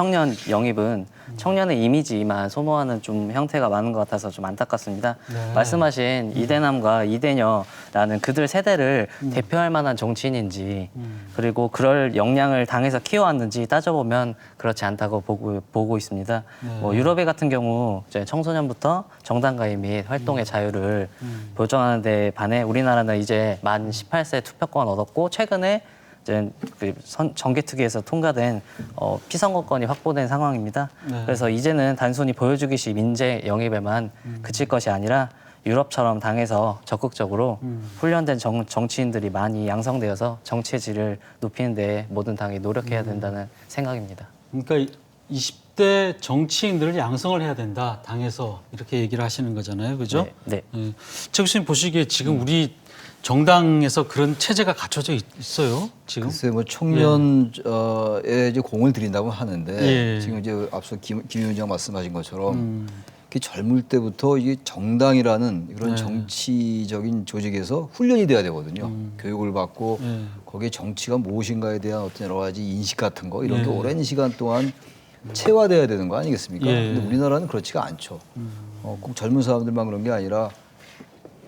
영입은 청년의 이미지만 소모하는 좀 형태가 많은 것 같아서 좀 안타깝습니다. 말씀하신 이대남과 이대녀라는 그들 세대를 대표할 만한 정치인인지 그리고 그럴 역량을 당에서 키워왔는지 따져보면 그렇지 않다고 보고 있습니다. 뭐 유럽의 같은 경우 이제 청소년부터 정당 가입 및 활동의 자유를 보장하는 데 반해 우리나라는 이제 만 18세 투표권 얻었고 최근에 이제 정개특위에서 통과된 피선거권이 확보된 상황입니다. 그래서 이제는 단순히 보여주기식 민재 영입에만 그칠 것이 아니라 유럽처럼 당에서 적극적으로 훈련된 정치인들이 많이 양성되어서 정치의 질을 높이는 데 모든 당이 노력해야 된다는 생각입니다. 그러니까 20대 정치인들을 양성을 해야 된다. 당에서 이렇게 얘기를 하시는 거잖아요. 그죠? 네. 최 교수님 보시기에 지금 우리 정당에서 그런 체제가 갖춰져 있어요. 지금? 글쎄 뭐 청년에 이제 공을 들인다고 하는데 지금 이제 앞서 김 위원장 말씀하신 것처럼 젊을 때부터 이게 정당이라는 이런 정치적인 조직에서 훈련이 돼야 되거든요. 교육을 받고 거기에 정치가 무엇인가에 대한 어떤 여러 가지 인식 같은 거 이런 게 오랜 시간 동안 체화돼야 되는 거 아니겠습니까? 근데 우리나라는 그렇지가 않죠. 꼭 젊은 사람들만 그런 게 아니라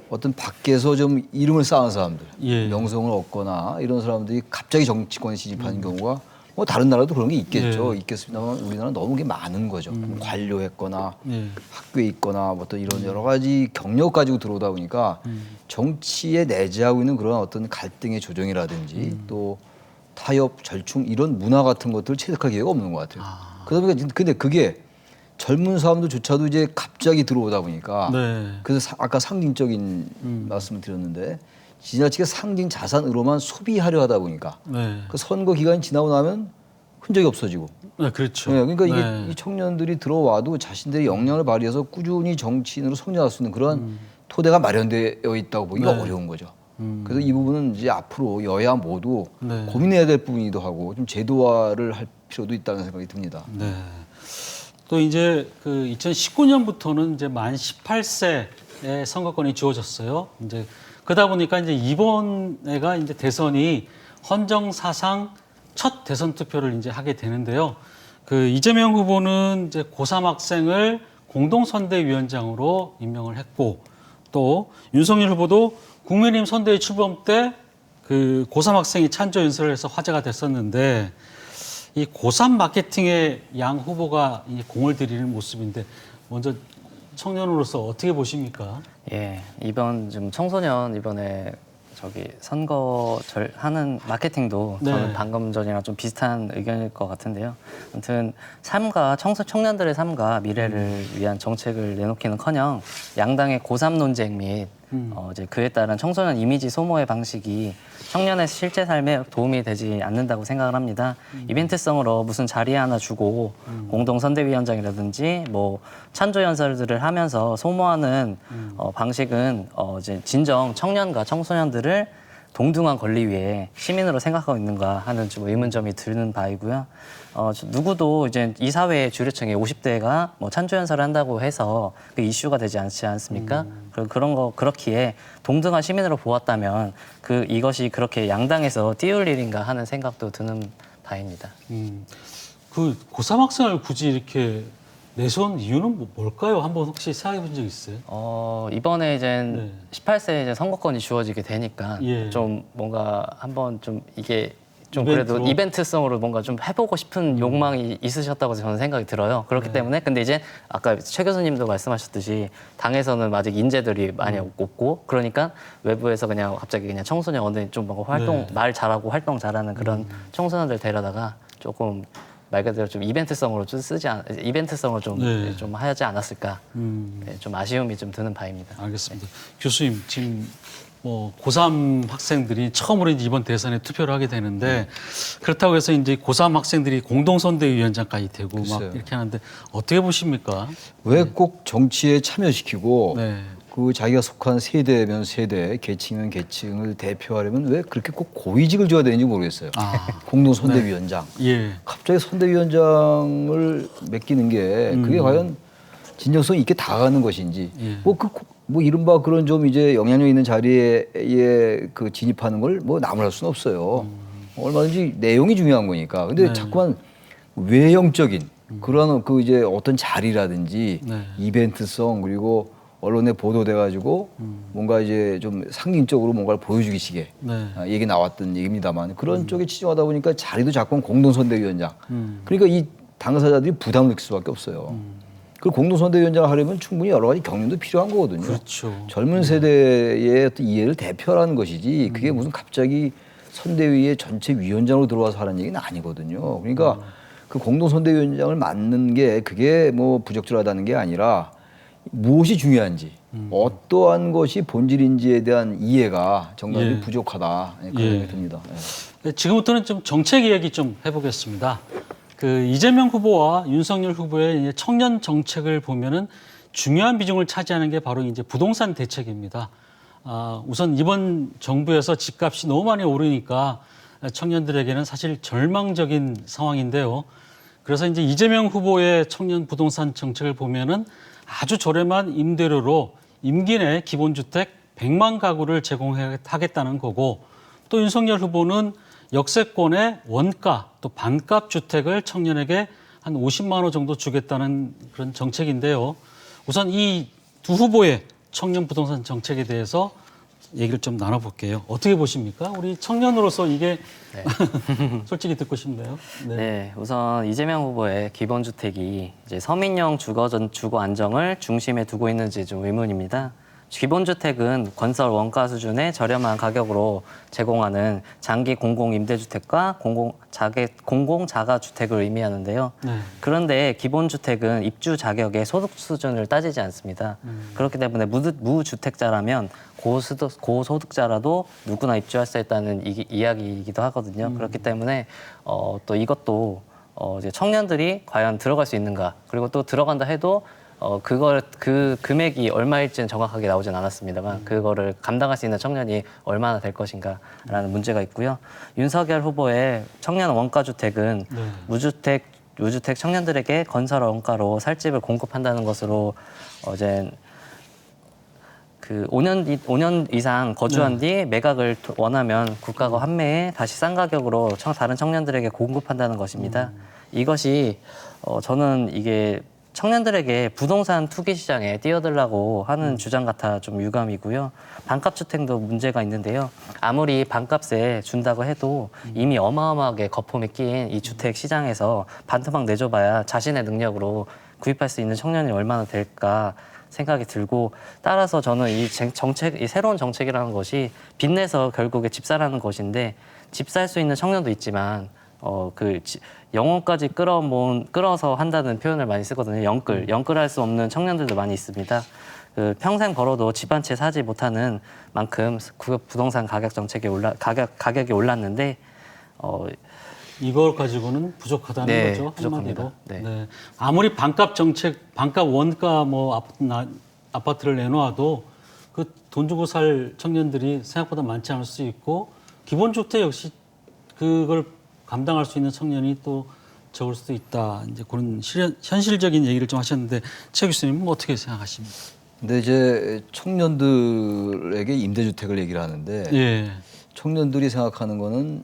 어떤 밖에서 좀 이름을 쌓은 사람들, 명성을 얻거나 이런 사람들이 갑자기 정치권에 진입하는 경우가 뭐 다른 나라도 그런 게 있겠죠. 있겠습니다만 우리나라는 너무 게 많은 거죠. 관료했거나 학교에 있거나 어떤 이런 여러 가지 경력 가지고 들어오다 보니까 정치에 내재하고 있는 그런 어떤 갈등의 조정이라든지 또 타협, 절충 이런 문화 같은 것들을 체득할 기회가 없는 것 같아요. 그러다 보니까 근데 그게 젊은 사람들조차도 이제 갑자기 들어오다 보니까 그래서 아까 상징적인 말씀을 드렸는데 지나치게 상징 자산으로만 소비하려 하다 보니까 그 선거 기간이 지나고 나면 흔적이 없어지고 그렇죠. 그러니까 이게 이 청년들이 들어와도 자신들의 역량을 발휘해서 꾸준히 정치인으로 성장할 수 있는 그런 토대가 마련되어 있다고 보기가 어려운 거죠. 그래서 이 부분은 이제 앞으로 여야 모두 고민해야 될 부분이기도 하고 좀 제도화를 할 필요도 있다는 생각이 듭니다. 또 이제 그 2019년부터는 이제 만 18세의 선거권이 주어졌어요. 이제 그러다 보니까 이제 이번에가 이제 대선이 헌정 사상 첫 대선 투표를 이제 하게 되는데요. 그 이재명 후보는 이제 고3 학생을 공동선대위원장으로 임명을 했고 또 윤석열 후보도 국민의힘 선대위 출범 때 그 고3 학생이 찬조 연설을 해서 화제가 됐었는데 이 고3 마케팅에 양 후보가 이 공을 들이는 모습인데 먼저 청년으로서 어떻게 보십니까? 예, 이번 좀 청소년 이번에 선거 하는 마케팅도 저는 방금 전이랑 좀 비슷한 의견일 것 같은데요. 아무튼 청년들의 삶과 미래를 위한 정책을 내놓기는커녕 양당의 고3 논쟁 및 이제 그에 따른 청소년 이미지 소모의 방식이 청년의 실제 삶에 도움이 되지 않는다고 생각을 합니다. 이벤트성으로 무슨 자리 하나 주고 공동선대위원장이라든지 뭐 찬조 연설들을 하면서 소모하는 방식은 이제 진정 청년과 청소년들을 동등한 권리 위에 시민으로 생각하고 있는가 하는 좀 의문점이 드는 바이고요. 누구도 이제 이 사회의 주류층의 50대가 뭐 찬조 연설을 한다고 해서 그 이슈가 되지 않지 않습니까? 그렇기에 동등한 시민으로 보았다면 이것이 그렇게 양당에서 띄울 일인가 하는 생각도 드는 바입니다. 그 고3 학생을 굳이 이렇게 내세운 이유는 뭘까요? 한번 혹시 생각해 본 적 있어요? 이번에 이제 18세 이제 선거권이 주어지게 되니까 좀 뭔가 한번 좀 이게 좀 그래도 이벤트성으로 뭔가 좀 해보고 싶은 욕망이 있으셨다고 저는 생각이 들어요. 그렇기 때문에 근데 이제 아까 최 교수님도 말씀하셨듯이 당에서는 아직 인재들이 많이 없고 그러니까 외부에서 그냥 갑자기 그냥 청소년 어느 좀 뭔가 말 잘하고 활동 잘하는 그런 청소년들 데려다가 조금 말 그대로 좀 이벤트성으로 좀 하지 않았을까. 좀 아쉬움이 좀 드는 바입니다. 알겠습니다. 교수님 지금 뭐 고3 학생들이 처음으로 이번 대선에 투표를 하게 되는데 그렇다고 해서 이제 고3 학생들이 공동선대위원장까지 되고 막 이렇게 하는데 어떻게 보십니까? 왜 꼭 정치에 참여시키고 그 자기가 속한 세대면 세대, 계층이면 계층을 대표하려면 왜 그렇게 꼭 고위직을 줘야 되는지 모르겠어요. 공동선대위원장. 갑자기 선대위원장을 맡기는 게 그게 과연 진정성 있게 다가가는 것인지. 뭐 뭐 이른바 그런 좀 이제 영향력 있는 자리에 그 진입하는 걸 뭐 나무랄 수는 없어요. 얼마든지 내용이 중요한 거니까. 근데 네. 자꾸만 외형적인 그런 그 이제 어떤 자리라든지 네. 이벤트성 그리고 언론에 보도돼 가지고 뭔가 이제 좀 상징적으로 뭔가를 보여주기식의 네. 얘기 나왔던 얘기입니다만 그런 쪽에 치중하다 보니까 자리도 자꾸 공동선대위원장. 그러니까 이 당사자들이 부담을 느낄 수밖에 없어요. 그 공동선대위원장을 하려면 충분히 여러 가지 경륜도 필요한 거거든요. 그렇죠. 젊은 세대의 어떤 이해를 대표하는 것이지 그게 무슨 갑자기 선대위의 전체 위원장으로 들어와서 하는 얘기는 아니거든요. 그러니까 그 공동선대위원장을 맡는 게 그게 뭐 부적절하다는 게 아니라 무엇이 중요한지 어떠한 것이 본질인지에 대한 이해가 정말로 예. 부족하다 그런 예. 생각이 듭니다. 예. 지금부터는 좀 정책 이야기 좀 해보겠습니다. 그 이재명 후보와 윤석열 후보의 이제 청년 정책을 보면은 중요한 비중을 차지하는 게 바로 이제 부동산 대책입니다. 우선 이번 정부에서 집값이 너무 많이 오르니까 청년들에게는 사실 절망적인 상황인데요. 그래서 이제 이재명 후보의 청년 부동산 정책을 보면은 아주 저렴한 임대료로 임기 내 기본주택 100만 가구를 제공하겠다는 거고 또 윤석열 후보는 역세권의 원가 또 반값 주택을 청년에게 한 50만 원 정도 주겠다는 그런 정책인데요. 우선 이 두 후보의 청년 부동산 정책에 대해서 얘기를 좀 나눠볼게요. 어떻게 보십니까? 우리 청년으로서 이게 솔직히 듣고 싶네요. 네, 우선 이재명 후보의 기본주택이 이제 서민형 주거 안정을 중심에 두고 있는지 좀 의문입니다. 기본주택은 건설 원가 수준의 저렴한 가격으로 제공하는 장기 공공 임대주택과 공공 자가주택을 의미하는데요. 네. 그런데 기본주택은 입주 자격의 소득 수준을 따지지 않습니다. 그렇기 때문에 무주택자라면 고소득자라도 누구나 입주할 수 있다는 이야기이기도 하거든요. 그렇기 때문에 또 이것도 이제 청년들이 과연 들어갈 수 있는가, 그리고 또 들어간다 해도 그 금액이 얼마일지는 정확하게 나오진 않았습니다만 그거를 감당할 수 있는 청년이 얼마나 될 것인가라는 문제가 있고요. 윤석열 후보의 청년 원가주택은 무주택 청년들에게 건설 원가로 살 집을 공급한다는 것으로 어제 그 5년 이상 거주한 뒤 매각을 원하면 국가가 환매해 다시 싼 가격으로 다른 청년들에게 공급한다는 것입니다. 이것이 저는 이게 청년들에게 부동산 투기 시장에 뛰어들라고 하는 주장 같아 좀 유감이고요. 반값 주택도 문제가 있는데요. 아무리 반값에 준다고 해도 이미 어마어마하게 거품이 끼인 이 주택 시장에서 반토막 내줘봐야 자신의 능력으로 구입할 수 있는 청년이 얼마나 될까 생각이 들고, 따라서 저는 이 새로운 정책이라는 것이 빚내서 결국에 집 사라는 것인데, 집 살 수 있는 청년도 있지만 영혼까지 끌어서 한다는 표현을 많이 쓰거든요. 영끌할 수 없는 청년들도 많이 있습니다. 평생 벌어도 집 한 채 사지 못하는 만큼 부동산 가격이 올랐는데 이걸 가지고는 부족하다는 네, 거죠. 부족합니다. 한마디로. 네. 네. 아무리 반값 정책, 반값 원가 아파트를 내놓아도 그 돈 주고 살 청년들이 생각보다 많지 않을 수 있고, 기본주택 역시 그걸 감당할 수 있는 청년이 또 적을 수도 있다. 이제 그런 현실적인 얘기를 좀 하셨는데, 최 교수님은 어떻게 생각하십니까? 근데 이제 청년들에게 임대주택을 얘기를 하는데 예. 청년들이 생각하는 거는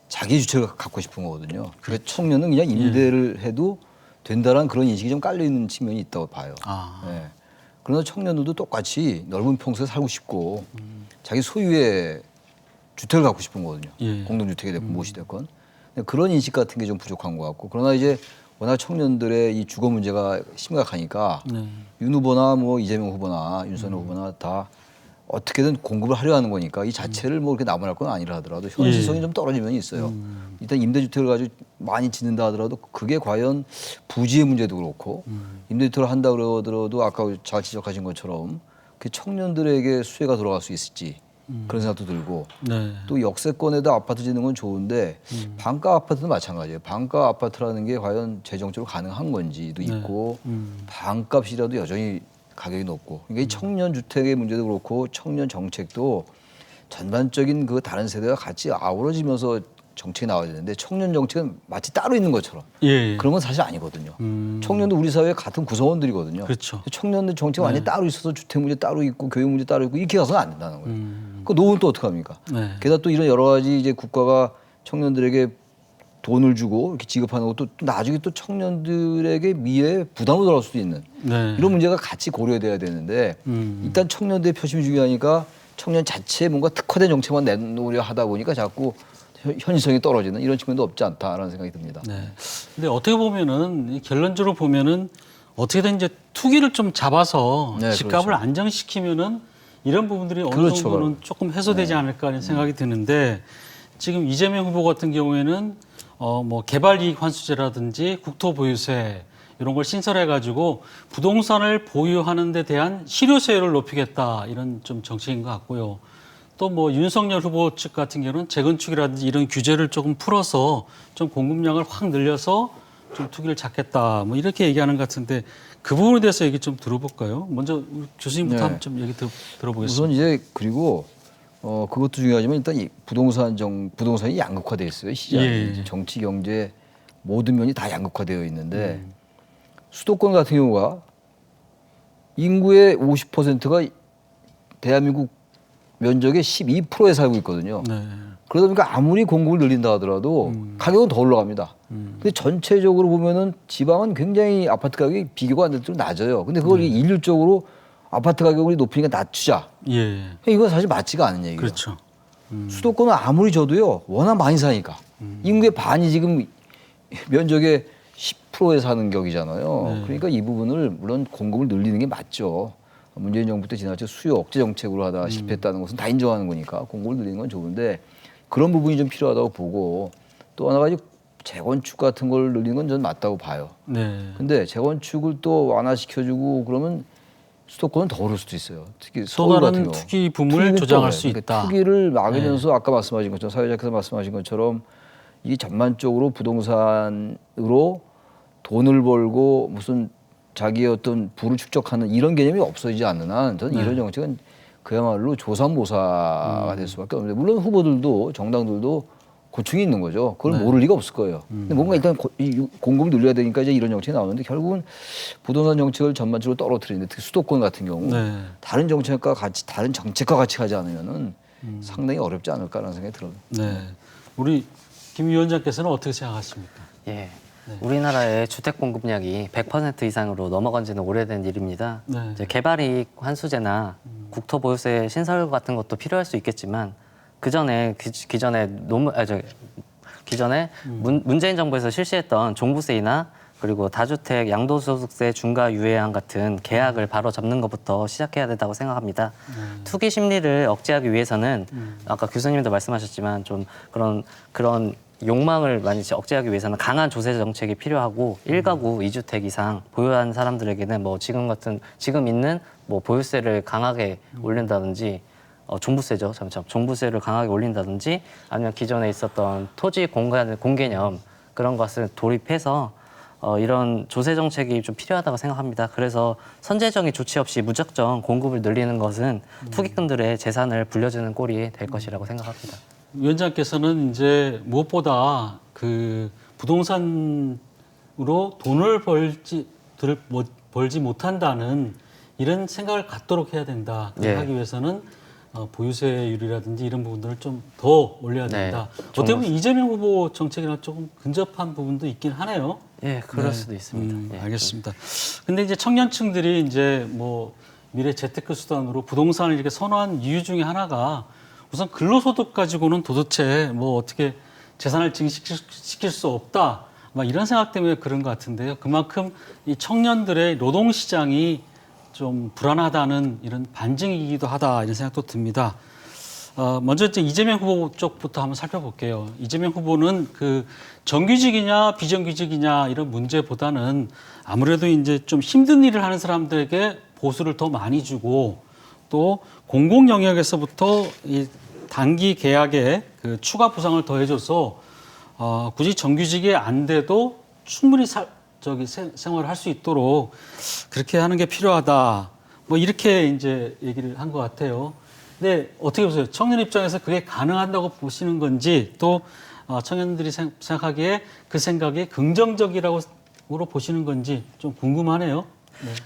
자기 주택을 갖고 싶은 거거든요. 그래서 청년은 그냥 임대를 해도 된다라는 그런 인식이 좀 깔려 있는 측면이 있다고 봐요. 네. 그러나 청년들도 똑같이 넓은 평수에 살고 싶고 자기 소유의 주택을 갖고 싶은 거거든요. 예. 공동주택이 됐건 무엇이 됐건. 그런 인식 같은 게 좀 부족한 것 같고, 그러나 이제 워낙 청년들의 이 주거 문제가 심각하니까 윤 후보나 뭐 이재명 후보나 윤석열 후보나 다 어떻게든 공급을 하려 하는 거니까 이 자체를 뭐 이렇게 나무랄 건 아니라 하더라도 현실성이 좀 떨어진 면이 있어요. 일단 임대주택을 가지고 많이 짓는다 하더라도 그게 과연 부지의 문제도 그렇고 임대주택을 한다 그러더라도 아까 잘 지적하신 것처럼 그 청년들에게 수혜가 돌아갈 수 있을지 그런 생각도 들고, 또 역세권에다 아파트 짓는 건 좋은데 반가 아파트도 마찬가지예요. 반가 아파트라는 게 과연 재정적으로 가능한 건지도 있고 반값이라도 여전히 가격이 높고, 그러니까 이 청년 주택의 문제도 그렇고 청년 정책도 전반적인 그 다른 세대와 같이 아우러지면서 정책이 나와야 되는데 청년 정책은 마치 따로 있는 것처럼 예. 그런 건 사실 아니거든요. 청년도 우리 사회의 같은 구성원들이거든요. 그렇죠. 청년들 정책 완전히 따로 있어서 주택 문제 따로 있고 교육 문제 따로 있고 이렇게 가서는 안 된다는 거예요. 그 노후는 또 어떻게 합니까? 네. 게다가 또 이런 여러 가지 이제 국가가 청년들에게 돈을 주고 이렇게 지급하는 것도 또 나중에 또 청년들에게 미래에 부담을 덜할 수도 있는 네. 이런 문제가 같이 고려돼야 되는데 일단 청년들의 표심이 중요하니까 청년 자체에 뭔가 특화된 정책만 내놓으려 하다 보니까 자꾸 현실성이 떨어지는 이런 측면도 없지 않다라는 생각이 듭니다. 네. 근데 어떻게 보면은 이 결론적으로 보면은 어떻게든 이제 투기를 좀 잡아서 네, 집값을 그렇죠. 안정시키면은 이런 부분들이 어느 그렇죠. 정도는 조금 해소되지 않을까 하는 생각이 드는데 지금 이재명 후보 같은 경우에는 뭐 개발이익 환수제라든지 국토보유세 이런 걸 신설해가지고 부동산을 보유하는 데 대한 실효세율을 높이겠다 이런 좀 정책인 것 같고요. 또 뭐 윤석열 후보 측 같은 경우는 재건축이라든지 이런 규제를 조금 풀어서 좀 공급량을 확 늘려서 좀 투기를 잡겠다 뭐 이렇게 얘기하는 것 같은데 그 부분에 대해서 얘기 좀 들어볼까요? 먼저 우리 교수님부터 네. 한번 좀 얘기 들어보겠습니다. 우선 이제 그리고 그것도 중요하지만 일단 이 부동산이 양극화돼 있어요. 시장이 예. 이제 정치, 경제 모든 면이 다 양극화되어 있는데 수도권 같은 경우가 인구의 50%가 대한민국 면적의 12%에 살고 있거든요. 네. 그러다 보니까 아무리 공급을 늘린다 하더라도 가격은 더 올라갑니다. 근데 전체적으로 보면은 지방은 굉장히 아파트 가격이 비교가 안 될 정도로 낮아요. 근데 그걸 일률적으로 아파트 가격을 높이니까 낮추자. 예. 이건 사실 맞지가 않은 얘기예요. 그렇죠. 수도권은 아무리 줘도요 워낙 많이 사니까 인구의 반이 지금 면적의 10%에 사는 격이잖아요. 네. 그러니까 이 부분을 물론 공급을 늘리는 게 맞죠. 문재인 정부 때 지나쳐 수요 억제 정책으로 하다가 실패했다는 것은 다 인정하는 거니까 공급을 늘리는 건 좋은데 그런 부분이 좀 필요하다고 보고 또 하나 가지 재건축 같은 걸 늘리는 건 저는 맞다고 봐요. 네. 근데 재건축을 또 완화시켜주고 그러면 수도권은 더 오를 수도 있어요. 특히 또 서울 같은 다른 경우. 투기 붐을 투기는 조장할 또 수 그러니까 있다. 투기를 막으면서 아까 말씀하신 것처럼 사회자께서 말씀하신 것처럼 이게 전반적으로 부동산으로 돈을 벌고 무슨 자기의 어떤 부를 축적하는 이런 개념이 없어지지 않는 한 저는 이런 정책은 그야말로 조삼모사가 될 수밖에 없는데 물론 후보들도 정당들도 고충이 있는 거죠. 그걸 모를 리가 없을 거예요. 근데 뭔가 일단 공급을 늘려야 되니까 이제 이런 정책이 나오는데 결국은 부동산 정책을 전반적으로 떨어뜨리는데 특히 수도권 같은 경우 네. 다른 정책과 같이 가지 않으면은 상당히 어렵지 않을까라는 생각이 들어요. 네. 우리 김 위원장께서는 어떻게 생각하십니까? 예. 우리나라의 주택 공급량이 100% 이상으로 넘어간 지는 오래된 일입니다. 네. 이제 개발이익 환수제나 국토보유세 신설 같은 것도 필요할 수 있겠지만 기존에 문재인 정부에서 실시했던 종부세이나 그리고 다주택 양도소득세 중과 유예안 같은 계약을 바로 잡는 것부터 시작해야 된다고 생각합니다. 투기 심리를 억제하기 위해서는 아까 교수님도 말씀하셨지만 좀 그런 욕망을 많이 억제하기 위해서는 강한 조세 정책이 필요하고 1가구 2주택 이상 보유한 사람들에게는 뭐 지금 있는 뭐 보유세를 강하게 올린다든지 종부세죠. 종부세를 강하게 올린다든지 아니면 기존에 있었던 토지 공개념 그런 것을 도입해서 이런 조세 정책이 좀 필요하다고 생각합니다. 그래서 선제적인 조치 없이 무작정 공급을 늘리는 것은 투기꾼들의 재산을 불려주는 꼴이 될 것이라고 생각합니다. 위원장께서는 이제 무엇보다 그 부동산으로 돈을 벌지 못한다는 이런 생각을 갖도록 해야 된다. 그걸 하기 위해서는 보유세율이라든지 이런 부분들을 좀 더 올려야 된다. 어떻게 보면 이재명 후보 정책이랑 조금 근접한 부분도 있긴 하네요. 예, 그럴 수도 있습니다. 예. 알겠습니다. 근데 이제 청년층들이 이제 뭐 미래 재테크 수단으로 부동산을 이렇게 선호한 이유 중에 하나가 우선 근로소득 가지고는 도대체 뭐 어떻게 재산을 증식시킬 수 없다. 막 이런 생각 때문에 그런 것 같은데요. 그만큼 이 청년들의 노동시장이 좀 불안하다는 이런 반증이기도 하다 이런 생각도 듭니다. 먼저 이제 이재명 후보 쪽부터 한번 살펴볼게요. 이재명 후보는 그 정규직이냐 비정규직이냐 이런 문제보다는 아무래도 이제 좀 힘든 일을 하는 사람들에게 보수를 더 많이 주고 또 공공 영역에서부터 이 단기 계약에 그 추가 보상을 더해줘서 굳이 정규직이 안 돼도 충분히 생활을 할 수 있도록 그렇게 하는 게 필요하다. 뭐 이렇게 이제 얘기를 한 것 같아요. 근데 어떻게 보세요? 청년 입장에서 그게 가능한다고 보시는 건지 또 청년들이 생각하기에 그 생각이 긍정적이라고 보시는 건지 좀 궁금하네요.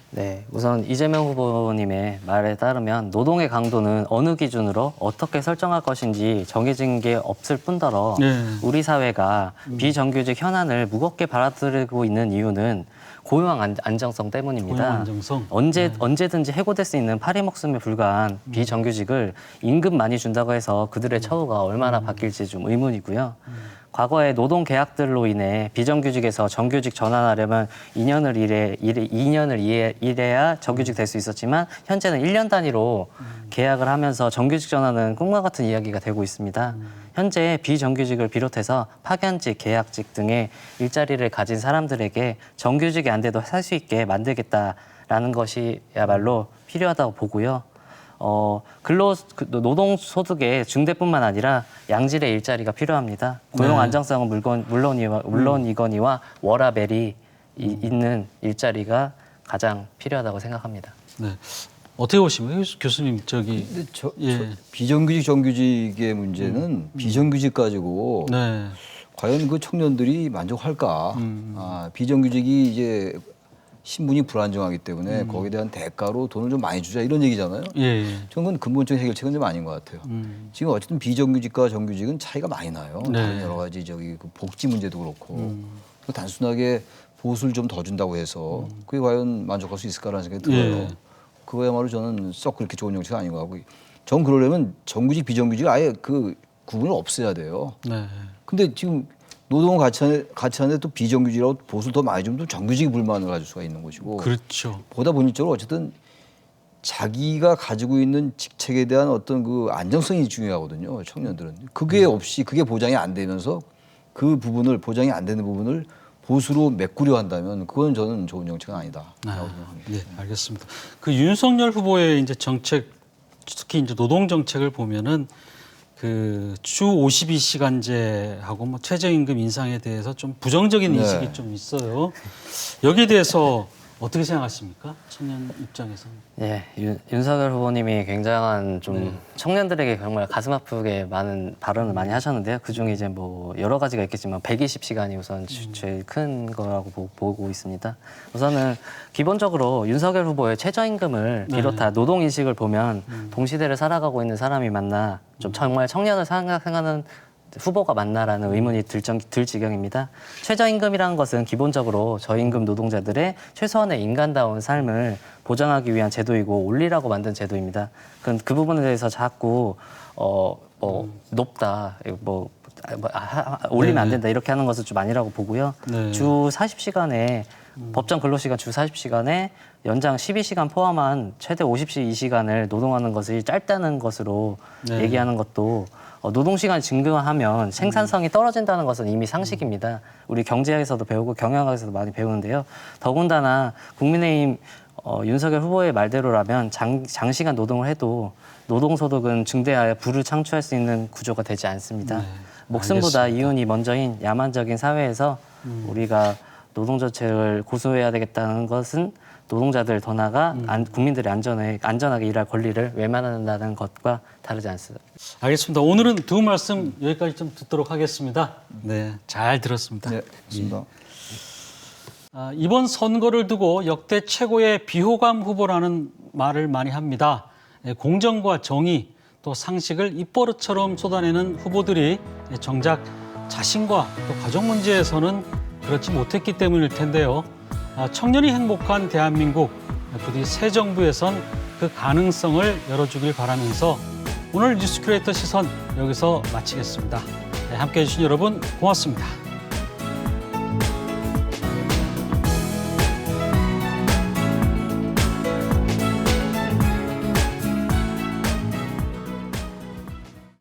네, 우선 이재명 후보님의 말에 따르면 노동의 강도는 어느 기준으로 어떻게 설정할 것인지 정해진 게 없을 뿐더러 네. 우리 사회가 비정규직 현안을 무겁게 받아들이고 있는 이유는 고용 안정성 때문입니다. 고용 안정성? 언제든지 해고될 수 있는 파리 목숨에 불과한 비정규직을 임금 많이 준다고 해서 그들의 처우가 얼마나 바뀔지 좀 의문이고요. 과거에 노동 계약들로 인해 비정규직에서 정규직 전환하려면 2년을 일해야 정규직 될 수 있었지만 현재는 1년 단위로 계약을 하면서 정규직 전환은 꿈과 같은 이야기가 되고 있습니다. 현재 비정규직을 비롯해서 파견직, 계약직 등의 일자리를 가진 사람들에게 정규직이 안 돼도 살 수 있게 만들겠다라는 것이야말로 필요하다고 보고요. 노동소득의 증대뿐만 아니라 양질의 일자리가 필요합니다. 고용 안정성은 물론이거니와 워라밸이 있는 일자리가 가장 필요하다고 생각합니다. 네. 어떻게 보시면 교수님 근데 비정규직 정규직의 문제는 비정규직 가지고 네. 과연 그 청년들이 만족할까? 비정규직이 이제 신분이 불안정하기 때문에 거기에 대한 대가로 돈을 좀 많이 주자 이런 얘기잖아요. 예. 저는 근본적인 해결책은 좀 아닌 것 같아요. 지금 어쨌든 비정규직과 정규직은 차이가 많이 나요. 네. 다른 여러 가지 그 복지 문제도 그렇고 단순하게 보수를 좀 더 준다고 해서 그게 과연 만족할 수 있을까라는 생각이 들어요. 예. 그거야말로 저는 썩 그렇게 좋은 정책은 아닌 것 같고 전 그러려면 정규직 비정규직 아예 그 구분을 없애야 돼요. 네. 근데 지금 노동을 같이 하는데 또 비정규직이라고 보수를 더 많이 주면 또 정규직이 불만을 가질 수가 있는 것이고 그렇죠. 보다 본질적으로 어쨌든 자기가 가지고 있는 직책에 대한 어떤 그 안정성이 중요하거든요. 청년들은. 그게 없이 그게 보장이 안 되면서 그 부분을 보장이 안 되는 부분을 보수로 메꾸려 한다면 그건 저는 좋은 정책은 아니다. 네, 알겠습니다. 그 윤석열 후보의 이제 정책, 특히 이제 노동 정책을 보면은 그 주 52시간제하고 뭐 최저임금 인상에 대해서 좀 부정적인 인식이 좀 있어요. 여기에 대해서 어떻게 생각하십니까? 청년 입장에서는. 네, 윤석열 후보님이 굉장한 좀 청년들에게 정말 가슴 아프게 많은 발언을 많이 하셨는데요. 그중에 이제 뭐 여러 가지가 있겠지만 120시간이 우선 제일 큰 거라고 보고 있습니다. 우선은 기본적으로 윤석열 후보의 최저임금을 비롯한 노동 인식을 보면 동시대를 살아가고 있는 사람이 맞나, 좀 정말 청년을 생각하는 후보가 맞나라는 의문이 들 지경입니다. 최저임금이라는 것은 기본적으로 저임금 노동자들의 최소한의 인간다운 삶을 보장하기 위한 제도이고 올리라고 만든 제도입니다. 그 부분에 대해서 자꾸 높다, 올리면 안 된다 이렇게 하는 것은 좀 아니라고 보고요. 네. 주 40시간에 법정 근로시간 주 40시간에 연장 12시간 포함한 최대 52시간을 노동하는 것이 짧다는 것으로 얘기하는 것도 노동시간이 증가하면 생산성이 떨어진다는 것은 이미 상식입니다. 우리 경제학에서도 배우고 경영학에서도 많이 배우는데요. 더군다나 국민의힘 윤석열 후보의 말대로라면 장시간 노동을 해도 노동소득은 증대하여 부를 창출할 수 있는 구조가 되지 않습니다. 목숨보다 이윤이 먼저인 야만적인 사회에서 우리가 노동정책을 고수해야 되겠다는 것은 노동자들 더 나아가 국민들이 안전하게 일할 권리를 외면한다는 것과 다르지 않습니다. 알겠습니다. 오늘은 두 말씀 여기까지 좀 듣도록 하겠습니다. 네, 잘 들었습니다. 네, 좋습니다. 이번 선거를 두고 역대 최고의 비호감 후보라는 말을 많이 합니다. 공정과 정의 또 상식을 입버릇처럼 쏟아내는 후보들이 정작 자신과 또 가족 문제에서는 그렇지 못했기 때문일 텐데요. 청년이 행복한 대한민국, 부디 새 정부에선 그 가능성을 열어주길 바라면서 오늘 뉴스 큐레이터 시선 여기서 마치겠습니다. 함께해 주신 여러분 고맙습니다.